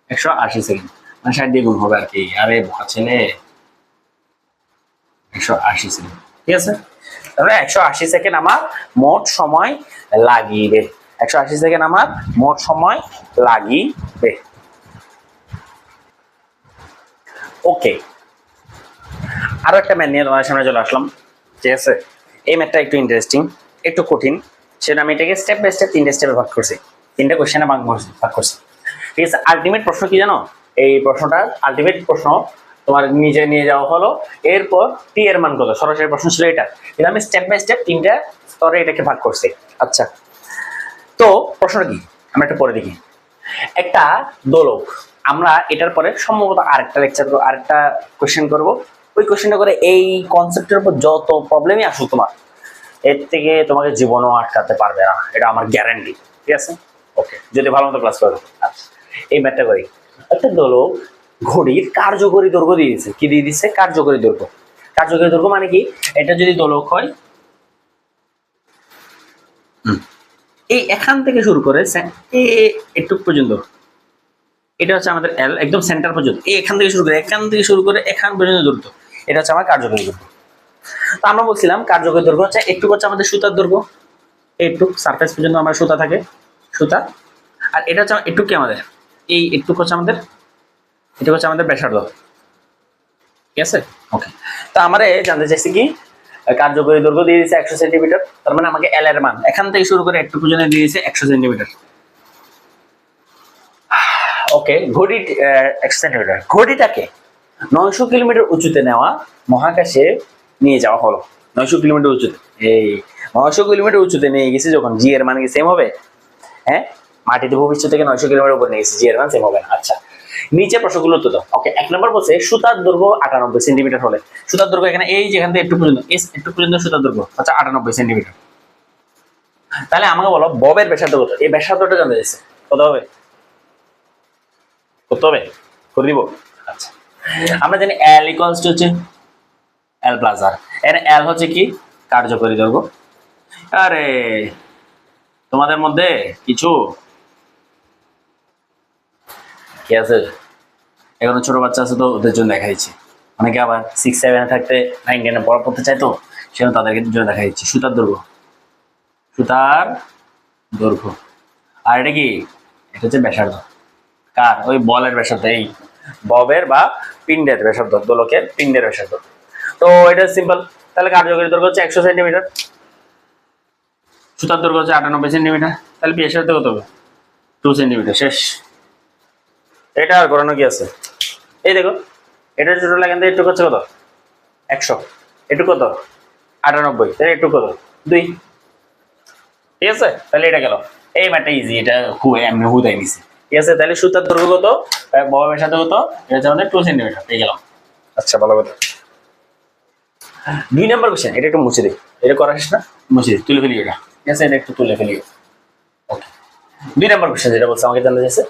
180 সেকেন্ড, মানে 60 দিয়ে গুণ হবে আর কি, আরে বোকা ছেলে, 180 সেকেন্ড। ঠিক আছে, তাহলে 180 সেকেন্ড আমার মোট সময় লাগিবে, 180 সেকেন্ড আমার মোট সময় লাগিবে। ওকে, আরো একটা ম্যাথ নিয়ে তোমাদের সামনে চলে আসলাম। ঠিক আছে, এই ম্যাথটা একটু ইন্টারেস্টিং, একটু কঠিন, সেটা আমি এটাকে স্টেপ বাই স্টেপ 3টে স্টেপে ভাগ করছি, 3টে কোশ্চেনে ভাগ করছি। ঠিক আছে, আলটিমেট প্রশ্ন কি জানো, এই প্রশ্নটা আলটিমেট প্রশ্ন তোমার নিজে নিয়ে যাওয়া হলো, এরপর টি এর মান কত, সরাসরি প্রশ্ন ছিল এটা, কিন্তু আমি স্টেপ বাই স্টেপ 3টা স্তরে এটাকে ভাগ করছি। আচ্ছা, তো প্রশ্নটা কি আমরা একটু পরে দেখি। একটা দোলক, আমরা এটার পরে সম্ভবত আরেকটা কোশ্চেন করবো, ওই কোশ্চেনটা করে এই কনসেপ্টের উপর যত প্রবলেমই আসুক তোমার, এর থেকে তোমাকে জীবনও আটকাতে পারবে না, এটা আমার গ্যারান্টি। ঠিক আছে, ওকে, যদি ভালো মতো ক্লাস করো। আচ্ছা, এই ম্যাথটা করি। একটা দোলক ঘড়ির কার্যকরী দৈর্ঘ্য দিয়ে দিচ্ছে। কি দিয়ে দিচ্ছে? কার্যকরী দৈর্ঘ্য। কার্যকরী দৈর্ঘ্য মানে কি? এটা যদি দোলক হয়, এই এখান থেকে শুরু করে একটু পর্যন্ত, এটা হচ্ছে আমাদের এল, একদম সেন্টার পর্যন্ত, এই এখান থেকে শুরু করে এখান পর্যন্ত দূরত্ব, এটা হচ্ছে আমার কার্যকরী দৈর্ঘ্য। তো আমরা বলছিলাম কার্যকরী দৈর্ঘ্য হচ্ছে একটু হচ্ছে আমাদের সুতার দৈর্ঘ্য, একটু সারফেস পর্যন্ত আমার সুতা থাকে, সুতা। আর এটা হচ্ছে একটু কি আমাদের, এই একটু হচ্ছে আমাদের, এটা হচ্ছে আমাদের ব্যাসার্ধ। ঠিক আছে, ওকে। তো আমার জানতে চাইছি কি, কার্যকরী দৈর্ঘ্য দিয়ে দিয়েছে 100 সেন্টিমিটার, তার মানে আমাকে এল এর মান এখান থেকে শুরু করে একটু পর্যন্ত দিয়ে দিয়েছে 100 সেন্টিমিটার। ওকে, ঘড়ি 100 সেন্টিমিটার, ঘড়িটাকে 900 কিলোমিটার উঁচুতে নেওয়া, মহাকাশে নিয়ে যাওয়া হলো 900 কিলোমিটার উঁচুতে। এই 900 কিলোমিটার উঁচুতে নিয়ে গেছে যখন, জি এর মান কি সেম হবে? হ্যাঁ, মাটিতে ভূপৃষ্ঠ থেকে 900 কিলোমিটার উপর নিয়ে গেছে, জি এর মান সেম হবে না। আচ্ছা, নিচে প্রশ্নগুলো উত্তর দাও। ওকে, 1 নম্বর বলছে সুতার দৈর্ঘ্য 98 সেন্টিমিটার হলে, সুতার দৈর্ঘ্য এখানে এই যেখান থেকে একটু পর্যন্ত, একটু পর্যন্ত সুতার দৈর্ঘ্য আচ্ছা 98 সেন্টিমিটার। তাহলে আমাকে বলো ববের ব্যাসার্ধ কত? এই ব্যাসার্ধটা জানতে চাইছে, কত হবে? কত হবে করে দিব। আচ্ছা, আমরা জানি এল ইকুয়ালস টু হচ্ছে এল প্লাস আর, এর এল হচ্ছে কি? কার্যকরী দৈর্ঘ্য। আরে তোমাদের মধ্যে কিছু কি আছে, এখনো ছোট বাচ্চা আছে, তো ওদের জন্য দেখা দিচ্ছি। অনেকে আবার 6-7 থাকতে 9-10 পড়া পড়তে চাই, তো সেজন্য তাদেরকে জন্য দেখা দিচ্ছি। সুতার দৈর্ঘ্য, সুতার দৈর্ঘ্য। আর এটা কি? এটা হচ্ছে ব্যাসার্ধ। কার? ওই বলের ব্যাসার্ধ, এই ববের বা পিণ্ডের ব্যাসার্ধ, দোলকের পিণ্ডের ব্যাসার্ধ। তো এটা সিম্পল। তাহলে কার্যকরী দৈর্ঘ্য হচ্ছে 100 সেন্টিমিটার, সুতার দৈর্ঘ্য হচ্ছে 98 সেন্টিমিটার, তাহলে ব্যাসার্ধ কত হবে? 2 সেন্টিমিটার। শেষ। এটা আর করানো কি আছে? এই দেখো, এটা টোটাল এখান থেকে একটু হচ্ছে কত? 100। একটু কত? 98। তাহলে একটু কত? 2। ঠিক আছে, তাহলে এটা গেল। এই ম্যাটটা ইজি, এটা এমনি হুদাই নিছি। ঠিক আছে, তাহলে সুতার দৈর্ঘ্য কত, ববের ব্যাসার্ধ কত? এটা হচ্ছে আমাদের 2 সেন্টিমিটার পেয়ে গেলাম। আচ্ছা, ভালো কথা। 2 নম্বর কোশ্চেন, এটা একটু মুছে দিই, এটা করা শেষ না, মুছে দিই, তুলে ফেলি এটা। ঠিক আছে, এটা একটু তুলে ফেলি। ওকে, 2 নম্বর কোশ্চেন যেটা বলছে আমাকে জানতে চাইছে,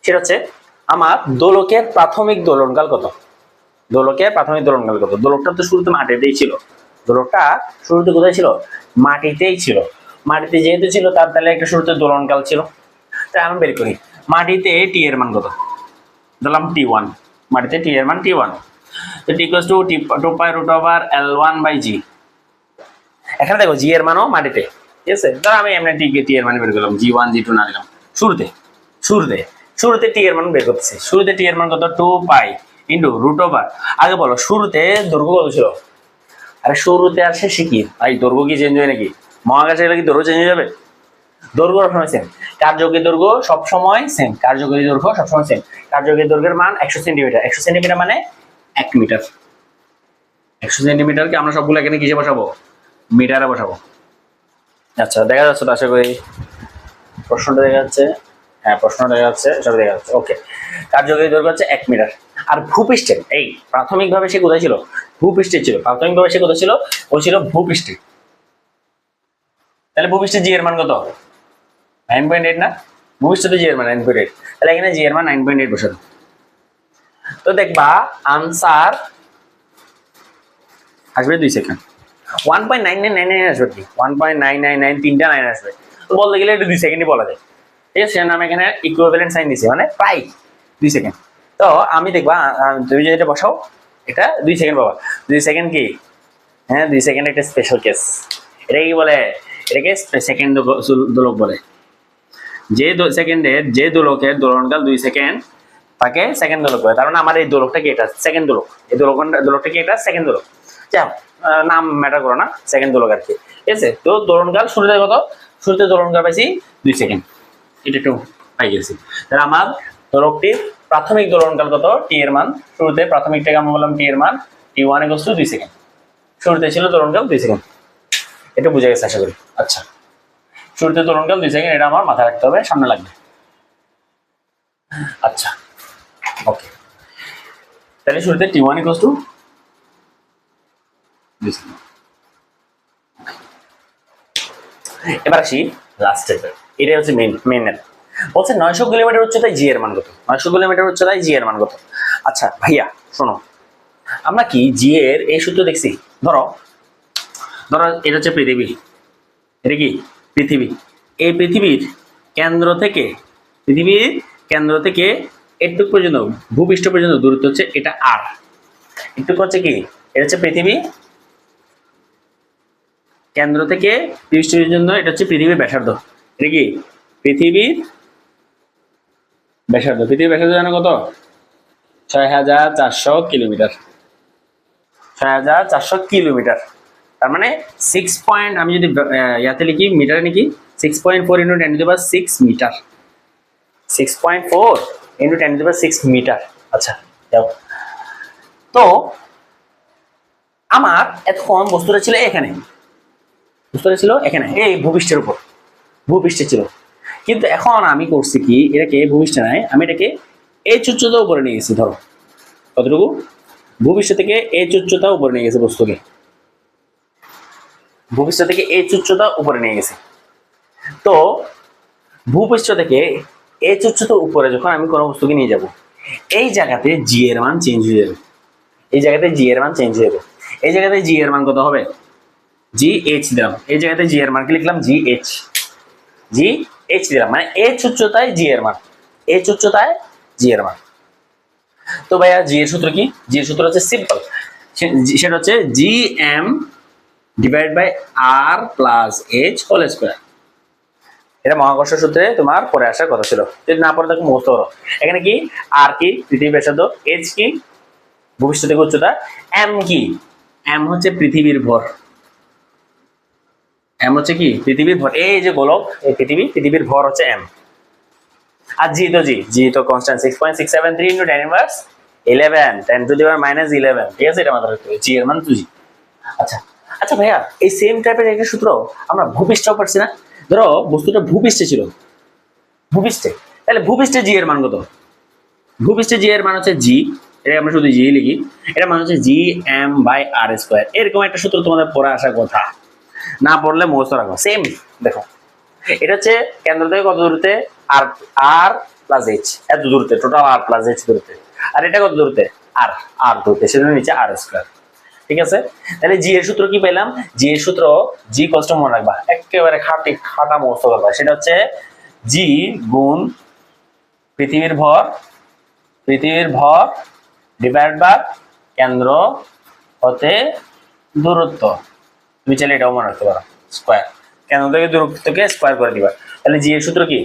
সেটা হচ্ছে আমার দোলকের প্রাথমিক দোলনকাল কত? দোলকের প্রাথমিক দোলনকাল কত? দোলকটা তো শুরুতে মাটিতেই ছিল, দোলকটা শুরুতে কোথায় ছিল? মাটিতেই ছিল। মাটিতে যেহেতু ছিল, তার তাহলে একটা শুরুতে দোলনকাল ছিল। তাই আমি বের করি, মাটিতে টি এর মান কত? ধরলাম T1, মাটিতে টি এর মান T1, তো T equals to 2 pi root over L1 by G. এখানে দেখো জি এর মানও মাটিতে। ঠিক আছে, ধর আমি এমনি টি এর মান বের করলাম, G1 G2 না নিলাম। শুরুতে শুরুতে শুরুতে টি এর মান বের করতেছি। শুরুতে টি এর মান কত? 2 পাই ইন্টু রুট ওভার, আগে বলো শুরুতে দৈর্ঘ্য কত ছিল? আরে শুরুতে আর শেষে কি ভাই, দৈর্ঘ্য কি চেঞ্জ হয় নাকি? মহাকাশে গেলে কি দৈর্ঘ্য চেঞ্জ হয়ে যাবে? দৈর্ঘ্য সবসময় সেম, কার্যকরী দৈর্ঘ্য সবসময় সেম, কার্যকরী দৈর্ঘ্য সবসময় সেম। কার্যকরী দৈর্ঘ্যের মান 100 সেন্টিমিটার। 100 সেন্টিমিটার মানে 1 মিটার। 100 সেন্টিমিটারকে আমরা সবগুলো এখানে কিসে বসাবো? মিটারে বসাবো। আচ্ছা, দেখা যাচ্ছে তো আশা করি? প্রশ্নটা দেখা যাচ্ছে? হ্যাঁ, প্রশ্ন দেখা যাচ্ছে, সব দেখা যাচ্ছে। ওকে, কার্যকরী দৈর্ঘ্য হচ্ছে 1 মিটার। আর ভূপৃষ্ঠে, এই প্রাথমিকভাবে সে কোথায় ছিল? ভূপৃষ্ঠে ছিল। প্রাথমিকভাবে সে কোথায় ছিল? ও ছিল ভূপৃষ্ঠে। তাহলে ভূপৃষ্ঠে জি এর মান কত? 9.8 না? ভবিষ্যতে জি এর মান 9.8, তাহলে এখানে জি এর মান 9.8 বসাবো। তো দেখবা আনসার আসবে 2 সেকেন্ড। 1.9999 আসবে কি? 1.999, 3টা 9 আসবে। তো বলতে গেলে এটা 2 সেকেন্ডই বলা যায়। ঠিক আছে, আমি এখানে ইকুইভ্যালেন্ট সাইন দিছি, মানে প্রায় 2 সেকেন্ড। তো আমি দেখবা তুমি যদি এটা বসাও, এটা 2 সেকেন্ড পাবা। 2 সেকেন্ড কি? হ্যাঁ, 2 সেকেন্ড একটা স্পেশাল কেস। এটা কি বলে? এটাকে সেকেন্ড দোলক বলে। যে সেকেন্ডে যে দোলকের দোলনকাল 2 সেকেন্ড, তাকে সেকেন্ড দোলক বলে। কারণ আমার এই দোলকটা কি? এটা সেকেন্ড দোলক। এই দোলকটা কি? এটা সেকেন্ড দোলক। যাও, নাম ম্যাটার করো না, সেকেন্ড দোলক আর কি। ঠিক আছে, তো দোলনকাল শুরুতে কত? শুরুতে দোলনকাল পাইছি 2 সেকেন্ড, এটা একটু পাই গেছি। তাহলে আমার দোলকটির প্রাথমিক দোলনকাল কত? টি এর মান, শুরুতে প্রাথমিকটাকে আমরা বললাম টি এর মান, T1 = 2 সেকেন্ড। শুরুতে ছিল দোলনকাল 2 সেকেন্ড। এটা বুঝে গেছে আশা করি। আচ্ছা, শুরুতে দোলনকাল 2 সেকেন্ড, এটা আমার মাথায় রাখতে হবে, সামনে লাগবে। আচ্ছা, ওকে, তাহলে শুরুতে T1 = 2 সেকেন্ড। এবার আসি লাস্ট স্টেপে, এটাই হচ্ছে মেন। বলছে 900 কিলোমিটার উচ্চতায় জি এর মান কত, 900 কিলোমিটার উচ্চতায় জি এর মান কত। আচ্ছা ভাইয়া শোনো, আমরা কি জি এর এই সূত্র দেখছি? ধরো ধরো এটা হচ্ছে পৃথিবী, এটা কি পৃথিবী, এই পৃথিবীর কেন্দ্র থেকে, পৃথিবীর কেন্দ্র থেকে এটুকু পর্যন্ত, ভূপৃষ্ঠ পর্যন্ত দূরত্ব হচ্ছে এটা আর, এটুকু হচ্ছে কি, এটা হচ্ছে পৃথিবী কেন্দ্র থেকে পৃষ্ঠ পর্যন্ত, এটা হচ্ছে পৃথিবীর ব্যাসার্ধ। এটা কি পৃথিবীর ব্যাসার্ধ, পৃথিবীর ব্যাসার্ধ জানো কত? 6400 কিলোমিটার, 6400 কিলোমিটার। তার মানে 6 পয়েন্ট, আমি যদি ইয়াতে লিখি, মিটারে লিখি, 6.4 ইন্টু 10⁶ মিটার, 6.4 ইন্টু 10⁶ মিটার। আচ্ছা যাও, তো আমার এতক্ষণ বস্তুটা ছিল এখানে, বস্তুটা ছিল এখানে এই ভূপৃষ্ঠের উপর, ভূপৃষ্ঠে ছিল। কিন্তু এখন আমি করছি কি, এটাকে ভূপৃষ্ঠে নাই, আমি এটাকে এই উচ্চতা উপরে নিয়ে গেছি। ধরো কতটুকু, ভূপৃষ্ঠ থেকে এই উচ্চতা উপরে নিয়ে গেছে বস্তুকে, ভূপৃষ্ঠ থেকে এই উচ্চতা উপরে নিয়ে গেছে। তো ভূপৃষ্ঠ থেকে এই উচ্চতা উপরে যখন আমি কোনো বস্তুকে নিয়ে যাব, এই জায়গাতে জি এর মান চেঞ্জ হয়ে যাবে, এই জায়গাতে জি এর মান চেঞ্জ হয়ে যাবে। এই জায়গাতে জি এর মান কত হবে? জি এইচ দিলাম, এই জায়গাতে জি এর মান কি লিখলাম? জি এইচ, জি এইচ দিলাম, মানে এইচ উচ্চতায় জি এর মান, এইচ উচ্চতায় জি এর মান। তো ভাইয়া জি এর সূত্র কি? জি এর সূত্র হচ্ছে সিম্পল, সেটা হচ্ছে G M divide by R plus H whole square. এটা মহাকর্ষ সূত্রে তোমার পরে আসার কথা ছিল, যদি না পড়ে তাকে মুখস্থ করো। এখানে কি আর কি পৃথিবীর ব্যাসার্ধ, এইচ কি ভূপৃষ্ঠ থেকে উচ্চতা, এম কি, এম হচ্ছে পৃথিবীর ভর, এম হচ্ছে কি পৃথিবীর ভর, এই যে গোলক এই পৃথিবী, পৃথিবীর ভর হচ্ছে এম। আর জি তো জি তো কনস্ট্যান্ট 6.673 ইন্টু 10⁻11 10⁻11, ঠিক আছে, এটা মাথায় রাখতে হবে, জি এর মান 2G। আচ্ছা আচ্ছা ভাইয়া, এই সেম টাইপের একটা সূত্র আমরা ভূপৃষ্ঠেও পাচ্ছি না? ধরো বস্তুটা ভূপৃষ্ঠে ছিল, ভূপৃষ্ঠে, তাহলে ভূপৃষ্ঠে জি এর মান কত? ভূপৃষ্ঠে জি এর মান হচ্ছে জি, এটা আমরা শুধু জি লিখি, এটা মান হচ্ছে G M by R square. এরকম একটা সূত্র তোমাদের পড়ে আসার কথা, না পড়লে মুখস্থ রাখো। সেম দেখো, এটা হচ্ছে কেন্দ্র থেকে কত দূরত্বে? আর, আর প্লাস এইচ, এত দূরত্বে, টোটাল আর প্লাস এইচ দূরত্বে। আর এটা কত দূরত্বে? আর, আর দূরত্বে, সেজন্য নিচে আর স্কোয়ার। ঠিক আছে, তাহলে জি এর সূত্র কি পেলাম? জি এর সূত্র, জি কষ্ট মনে রাখবা, একেবারে খাটা মুখস্থ করবা, সেটা হচ্ছে জি গুণ পৃথিবীর ভর, পৃথিবীর ভর ডিভাইড বাই কেন্দ্র হতে দূরত্ব। তুমি চাইলে এটাও মনে রাখতে পারো, স্কোয়ার, কেন্দ্র থেকে দূরত্বকে স্কোয়ার করে দিবা। তাহলে জি এর সূত্র কি?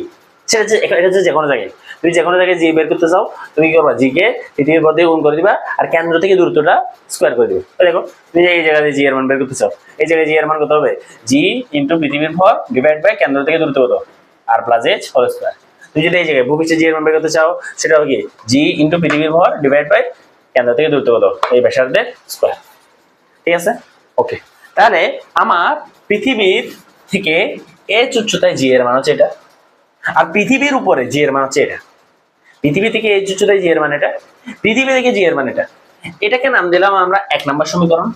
সেটা হচ্ছে, এটা হচ্ছে যে কোনো জায়গায়, তুমি যে কোনো জায়গায় জি বের করতে চাও, তুমি কি করবা? জি কে পৃথিবীর ভর দিয়ে গুণ করে দিবা, আর কেন্দ্র থেকে দূরত্বটা স্কোয়ার করে দিবে। দেখো তুমি এই জায়গাতে জি এর মান বের করতে চাও, এই জায়গায় জি এর মান কত হবে? জি ইন্টু পৃথিবীর ভর ডিভাইড বাই কেন্দ্র থেকে দূরত্ব কত? আর প্লাস এইচ হোল স্কোয়ার। তুমি যদি এই জায়গায় ভূপৃষ্ঠে জি এর মান বের করতে চাও, সেটা হবে কি? জি ইন্টু পৃথিবীর ভর ডিভাইড বাই কেন্দ্র থেকে দূরত্ব কত? এই ব্যাসার্ধের স্কোয়ার। ঠিক আছে, ওকে। তাহলে আমার পৃথিবীর থেকে এইচ উচ্চতায় জি এর মান হচ্ছে এটা, আর পৃথিবীর উপরে জি এর মান হচ্ছে এটা। পৃথিবী থেকে এইচ উচ্চতায় জি এর মান এটা, পৃথিবী থেকে জি এর মান এটা। এটাকে নাম দিলাম আমরা 1 নম্বর সমীকরণ,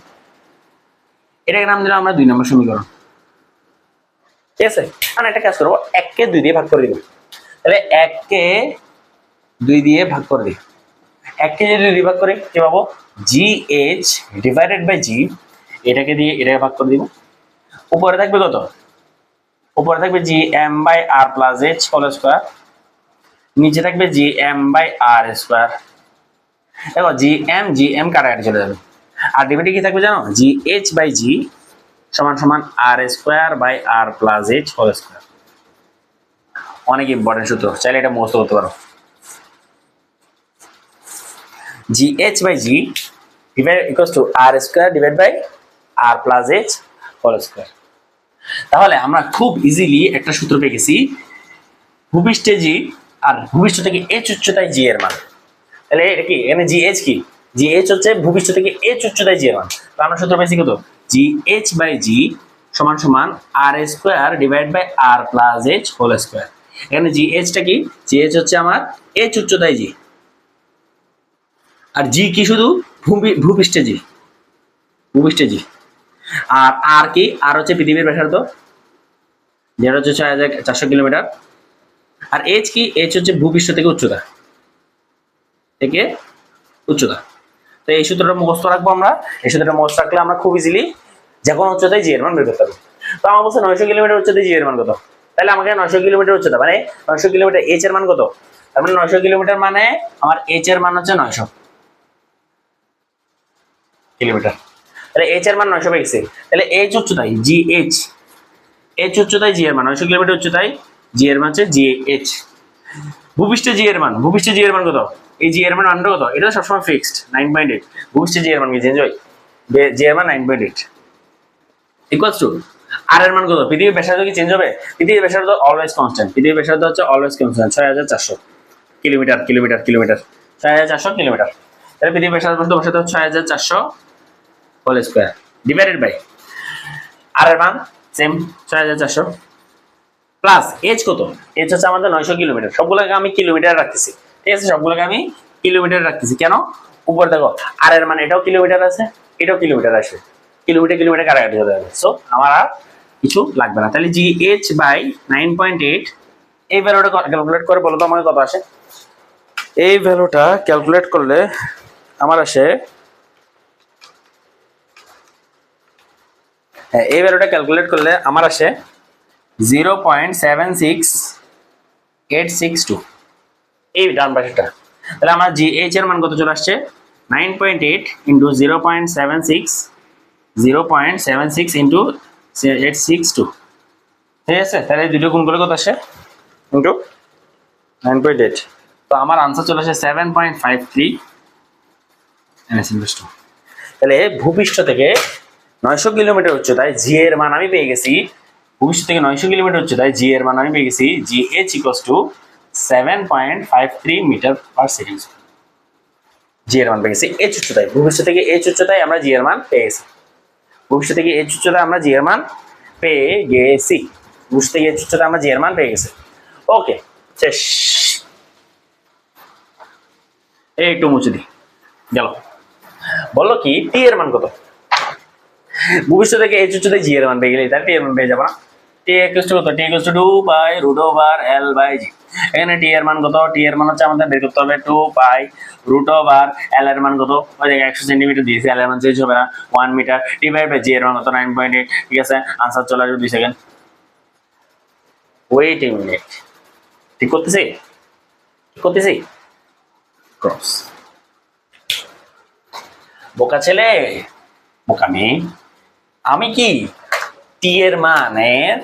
এটাকে নাম দিলাম আমরা 2 নম্বর সমীকরণ। ঠিক আছে, আমরা একটা কাজ করবো, 1 কে 2 দিয়ে ভাগ করে দিব। তাহলে 1 কে 2 দিয়ে ভাগ করে দিই, 1 কে যদি 2 দিয়ে ভাগ করে কি পাবো? জি এইচ ডিভাইডেড বাই জি, এটাকে দিয়ে এটাকে ভাগ করে দিব। উপরে থাকবে কত? উপরে থাকবে G M by R plus H whole square, নিচে থাকবে G M by R square. দেখো জি এম কাটাকাটি চলে যাবে, আর ডিভিডি কি থাকবে জানো? জি এইচ বাই জি সমান সমান R square by R plus H whole square. অনেক ইম্পর্টেন্ট সূত্র, চাইলে এটা মুখস্থ করতে পারো। G H by G divide equals to R square divide by R plus H whole square. তাহলে আমরা খুব ইজিলি একটা সূত্র পেয়ে গেছি, ভূপৃষ্ঠে জি আর ভূপৃষ্ঠ থেকে এইচ উচ্চতায় জি এর মান। তাহলে এটা কি, এখানে জি এইচ কি? জি এইচ হচ্ছে ভূপৃষ্ঠ থেকে এইচ উচ্চতায় জি এর মান। তো আমরা সূত্র পেয়েছি কত? জি এইচ বাই জি সমান সমান R square divide by R plus H whole square. এখানে জি এইচটা কি? জি এইচ হচ্ছে আমার এইচ উচ্চতায় জি, আর জি কি শুধু ভূপৃষ্ঠে জি, ভূপৃষ্ঠে জি। আর আর কি? আর হচ্ছে পৃথিবীর ব্যাসার্ধ, যেটা হচ্ছে 6400 কিলোমিটার। আর এইচ কি? এইচ হচ্ছে ভূপৃষ্ঠ থেকে উচ্চতা, থেকে উচ্চতা। তো এই সূত্রটা মুখস্থ রাখবো আমরা। এই সূত্রটা মুখস্থ রাখলে আমরা খুব ইজিলি যে কোনো উচ্চতায় জি এর মান বের করতে পারবো। তো আমার বলছে 900 কিলোমিটার উচ্চতায় জি এর মান কত, তাহলে আমাকে 900 কিলোমিটার উচ্চতা মানে 900 কিলোমিটার এইচ এর মান কত, তার মানে 900 কিলোমিটার মানে আমার এইচ এর মান হচ্ছে 900 কিলোমিটার। তাহলে এইচ এর মান 900 পেয়ে গেছে। তাহলে এইচ উচ্চতায় জি এইচ, এইচ উচ্চতায় জি এর মান 900 কিলোমিটার উচ্চতায় জি এর মান হচ্ছে জি এইচ। ভূপৃষ্ঠে জি এর মান, ভূপৃষ্ঠে জি এর মান কত? এই জি এর মান মানটা কত? এটা সবসময় ফিক্সড 9.8। ভূপৃষ্ঠে জি এর মান কি চেঞ্জ হয়? জি এর মান 9.8 ইকুয়ালস টু আর এর মান কত? পৃথিবীর ব্যাসার্ধ কি চেঞ্জ হবে? পৃথিবীর ব্যাসার্ধ অলওয়েজ কনস্ট্যান্ট, পৃথিবীর ব্যাসার্ধ হচ্ছে always constant 6400 kilometre, kilometre, kilometre, 6400 kilometre. তাহলে পৃথিবীর ব্যাসার্ধ বসাতে হচ্ছে 6400 হোল স্কয়ার ডিভাইডেড বাই আর এর মান সেম 6400 প্লাস এইচ কত? এইচ হচ্ছে আমাদের 900 কিলোমিটার। সবগুলোকে আমি কিলোমিটার রাখতেছি, ঠিক আছে? সবগুলোকে আমি কিলোমিটার রাখতেছি। কেন? উপর দেখো আর এর মানে এটাও কিলোমিটার আছে, এটাও কিলোমিটার আসবে, কিলোমিটার কিলোমিটার কাটাকাটি হয়ে যাবে। সো আমার আর কিছু লাগবে না। তাহলে জি এইচ বাই 9.8 এই ভ্যালুটা ক্যালকুলেট করে বলো তো আমাকে কত আসে? এই ভ্যালুটা ক্যালকুলেট করলে আমার আসে, হ্যাঁ এই ভ্যালুটা ক্যালকুলেট করলে আমার আসে 0.76862 এই ডান পাশেটা। তাহলে আমার জি এইচ এর মান কত চলে আসছে? 9.8 ইন্টু 0.76 ইন্টু 862, ঠিক আছে? তাহলে দুটো গুণ করে কত আসে? ইন্টু 9.8। তো আমার আনসার চলে আসে 7.53 এনএস ইনভেস্ট। তাহলে ভূপৃষ্ঠ থেকে 900 কিলোমিটার উচ্চতায় জি এর মান আমি পেয়ে গেছি, ভূপৃষ্ঠ থেকে 900 কিলোমিটার উচ্চতায় জি এর মান আমি পেয়ে গেছি G H equals to 7.53 metre per second. G এর মান পেয়ে গেছি এইচ উচ্চতায়, ভূপৃষ্ঠ থেকে এইচ উচ্চতায় আমরা জি এর মান পেয়ে গেছি, ভূপৃষ্ঠ থেকে এইচ উচ্চতায় আমরা জি এর মান পেয়ে গেছি, ভূপৃষ্ঠ থেকে এইচ উচ্চতায় আমরা জি এর মান পেয়ে গেছি। ওকে শেষ, এই একটু মুছে দিই গেল। বললো কি টি এর মান কত? ভূপৃষ্ঠ থেকে এইচ উচ্চতায় জি এর মান পেয়ে গেলে তার টি এর মান পেয়ে যাবো না? টি ইকুয়ালস টু কত? T equals to 2 pi root over L by G. এখানে টি এর মান কত? টি এর মান হচ্ছে আমাদের বের করতে হবে 2 পাই রুট ওভার এল এর মান কত? ওই জায়গায় 100 সেন্টিমিটার দিয়েছি, এল এর মান চেঞ্জ হবে না 1 মিটার ডিভাইড বাই জি এর মান কত? 9.8। ঠিক আছে, আনসার চলে আসবে 2 সেকেন্ড। ওয়েট এ মিনিট, ঠিক করতেছি, ঠিক করতেছি। ক্রস বোকা ছেলে, বোকা মেয়ে, আমি কি টি এর মানের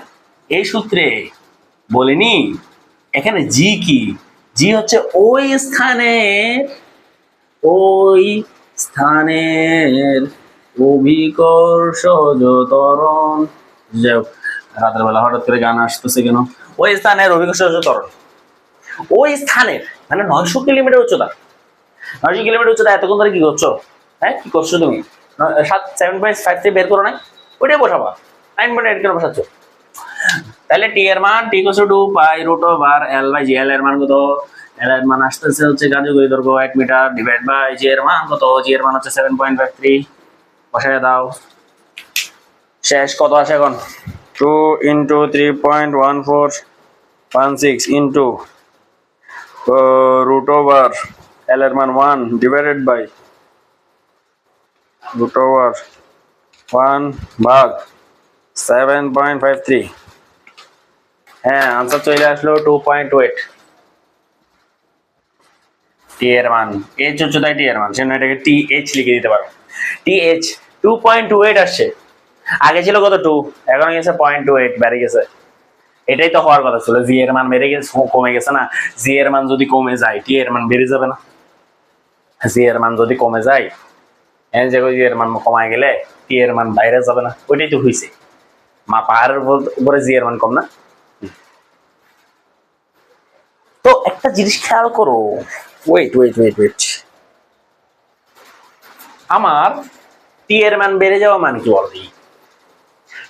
এই সূত্রে বলিনি? এখানে জি কি? জি হচ্ছে ওই স্থানের অভিকর্ষজ ত্বরণ। যাই হোক, রাতের বেলা হঠাৎ করে গান আসতেছে কেন? ওই স্থানের অভিকর্ষজ ত্বরণ, ওই স্থানের মানে 900 কিলোমিটার উচ্চতা, 900 কিলোমিটার উচ্চতা। এতক্ষণ ধরে কি করছো? হ্যাঁ কি করছো তুমি? 7.53 বের করো না, ওইটাই বসাবা। 9.8 কেন বসাচ্ছ? তাহলে টি এর মান T equal to 2 pi root over L by G. L এর মান কত? এল এর মান আসতেছে হচ্ছে কার্যকরী দৈর্ঘ্য 1 মিটার ডিভাইড বাই জি এর মান কত? জি এর মান হচ্ছে 7.53, বসায় দাও। শেষ। কত আসে এখন? 2 ইন্টু 3.1416 ইন্টু রুট ওভার এল এর মান 1 ডিভাইডেড বাই রুট ওভার 1 ভাগ 7.53। হ্যাঁ আনসার চলে আসলো 2.8। টি এর মান এইচ উচ্চতায় টি এর মান, সেজন্য এটাকে টি এইচ লিখে দিতে পারো। টি এইচ 2.28 আসছে, আগে ছিল কত? 2, এখন গেছে 0.28, বেড়ে গেছে। এটাই তো হওয়ার কথা ছিল, জি এর মান বেড়ে গেছে, কমে গেছে না? জি এর মান যদি কমে যায় টি এর মান বেড়ে যাবে না? জি এর মান যদি কমে যায়, এই যে জি এর মান কমায় গেলে টি এর মান বাইরে যাবে না? ওইটাই তো হয়েছে। মা পাহাড়ের উপরে জি এর মান কম না? তো একটা জিনিস খেয়াল করো, ওয়েট ওয়েট ওয়েট ওয়েট, আমার টি এর মান বেড়ে যাওয়া মানে কি বলো?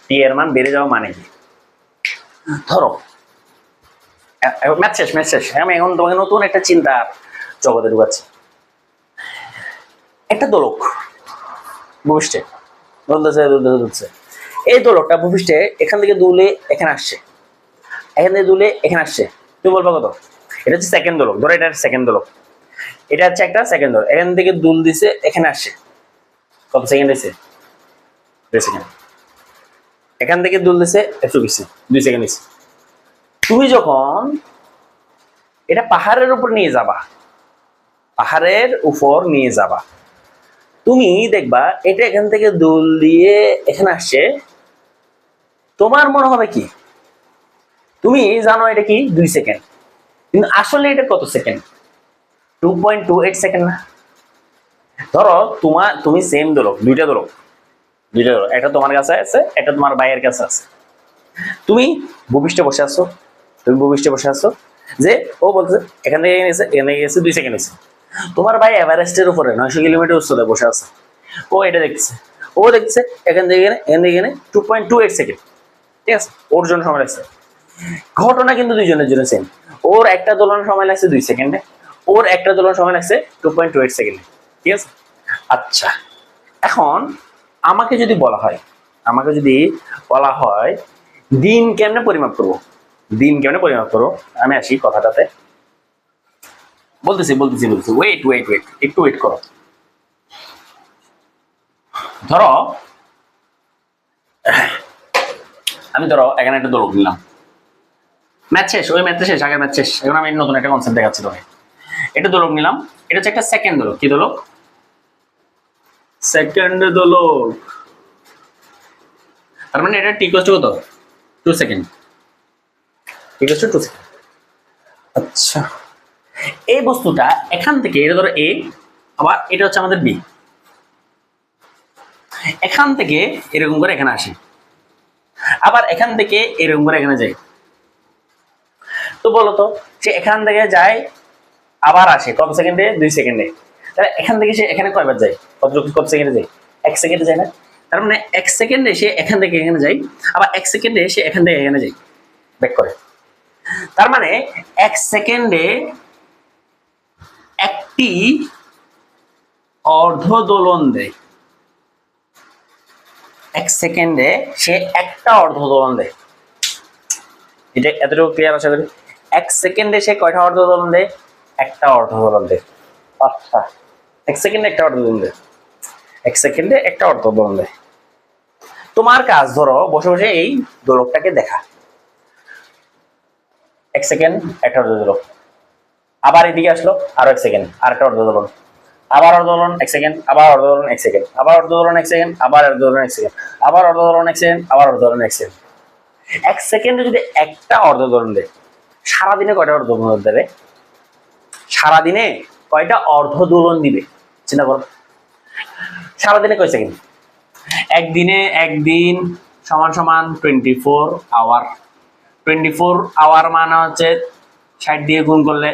টি এর মান বেড়ে যাওয়া মানে কি? ধরো ম্যাথ শেষ, ম্যাথ শেষ, আমি এখন তোমাকে নতুন একটা চিন্তার জগতে ঢুকাচ্ছি। একটা দোলক ভূপৃষ্ঠে দুলতেছে, এই দোলকটা ভূপৃষ্ঠে এখান থেকে দুলে এখানে আসছে, এখান থেকে দুলে এখানে আসছে, তুমি বলবা কত? এটা হচ্ছে সেকেন্ড দোলক, ধরো এটা সেকেন্ড দোলক, এটা হচ্ছে একটা সেকেন্ড দোলক, এখান থেকে দুল দিছে এখানে আসে, কত সেকেন্ড হয়েছে? 2 সেকেন্ড। এখান থেকে দুল দিছে 120, 2 সেকেন্ড হয়েছে। তুমি যখন এটা পাহাড়ের উপর নিয়ে যাবা, পাহাড়ের উপর নিয়ে যাবা, তুমি দেখবা এটা এখান থেকে দুল দিয়ে এখানে আসছে, তোমার মনে হবে কি তুমি জানো এটা কি 2 সেকেন্ড, কিন্তু আসলে এটা কত সেকেন্ড? 2.28 সেকেন্ড না? ধরো তুমি সেম দোলক, দুইটা দোলক, একটা তোমার কাছে আছে, একটা তোমার ভাইয়ের কাছে আছে। তুমি ভূপৃষ্ঠে বসে আছো, যে ও বলছে এখান থেকে গেছে, এখান থেকে গেছে 2 সেকেন্ড হয়েছে। তোমার ভাই এভারেস্টের উপরে 900 কিলোমিটার উচ্চতায় বসে আছে, ও এটা দেখছে, ও দেখছে এখান থেকে এখানে 2.28 সেকেন্ড, ঠিক আছে? ওর জন্য সময় লাগছে। ঘটনা কিন্তু দুইজনের জন্য সেম। ওর একটা দোলন সময় লাগছে 2 সেকেন্ডে, ওর একটা দোলন সময় লাগছে 2.28 সেকেন্ডে, ঠিক আছে? আচ্ছা, এখন আমাকে যদি বলা হয় দিন কেমনে পরিমাপ করবো, আমি আসি কথাটাতে, বলতেছি, ওয়েট, একটু ওয়েট করো। ধরো আমি এখানে একটা দোলক নিলাম, ম্যাথ শেষ, আগের ম্যাথ শেষ, এখন আমি নতুন একটা কনসেপ্ট দেখাচ্ছি তোমাকে। এটা দোলক নিলাম, এটা হচ্ছে একটা সেকেন্ড দোলক। কি দোলক? সেকেন্ড দোলক। তার মানে এটা টি ইকুয়াল টু কত? 2 সেকেন্ড। আচ্ছা, এই বস্তুটা এখান থেকে, এটা ধরো এ, আবার এটা হচ্ছে আমাদের বি, এখান থেকে এরকম করে এখানে আসে, আবার এখান থেকে এরকম করে এখানে যায়। তো বলতো সে এখান থেকে যায় আবার আসে কত সেকেন্ডে? 2 সেকেন্ডে। তাহলে এখান থেকে সে এখানে কয়বার যায়? কত সেকেন্ডে যায়? 1 সেকেন্ডে যায় না? তার মানে 1 সেকেন্ডে সে এখান থেকে এখানে যায়, আবার 1 সেকেন্ডে সে এখান থেকে এখানে যায়, ব্যাক করে। তার মানে 1 সেকেন্ডে একটি অর্ধ দোলন দেয়, 1 সেকেন্ডে সে একটা অর্ধ দোলন দেয়। এটা এতটুকু ক্লিয়ার আশা করি। 1 সেকেন্ডে সে কয়টা অর্ধ দোলন দেয়? একটা অর্ধ দোলন দেয়। আচ্ছা, 1 সেকেন্ডে একটা অর্ধ দোলন দেয়, 1 সেকেন্ডে একটা অর্ধ দোলন দেয়। তোমার কাজ ধরো বসে বসে এই দোলকটাকে দেখা, 1 সেকেন্ড একটা অর্ধ দোলক, আবার এদিকে আসলো আরো 1 সেকেন্ড আর একটা অর্ধ দোলন, আবার অর্ধ দোলন 1 সেকেন্ড, আবার অর্ধ দোলন 1 সেকেন্ড, আবার অর্ধ দোলন 1 সেকেন্ড, আবার অর্ধ দোলন 1 সেকেন্ড, আবার অর্ধ দোলন 1 সেকেন্ড, আবার অর্ধ দোলন 1 সেকেন্ড। 1 সেকেন্ডে যদি একটা অর্ধ দোলন দেয়, সারাদিনে কয়টা অর্ধ দোলন দেবে? সারাদিনে কয়টা অর্ধ দোলন দিবে চিন্তা করো। সারাদিনে কয় সেকেন্ড? একদিন সমান সমান 24 আওয়ার। 24 আওয়ার মানে হচ্ছে 60 দিয়ে গুণ করলে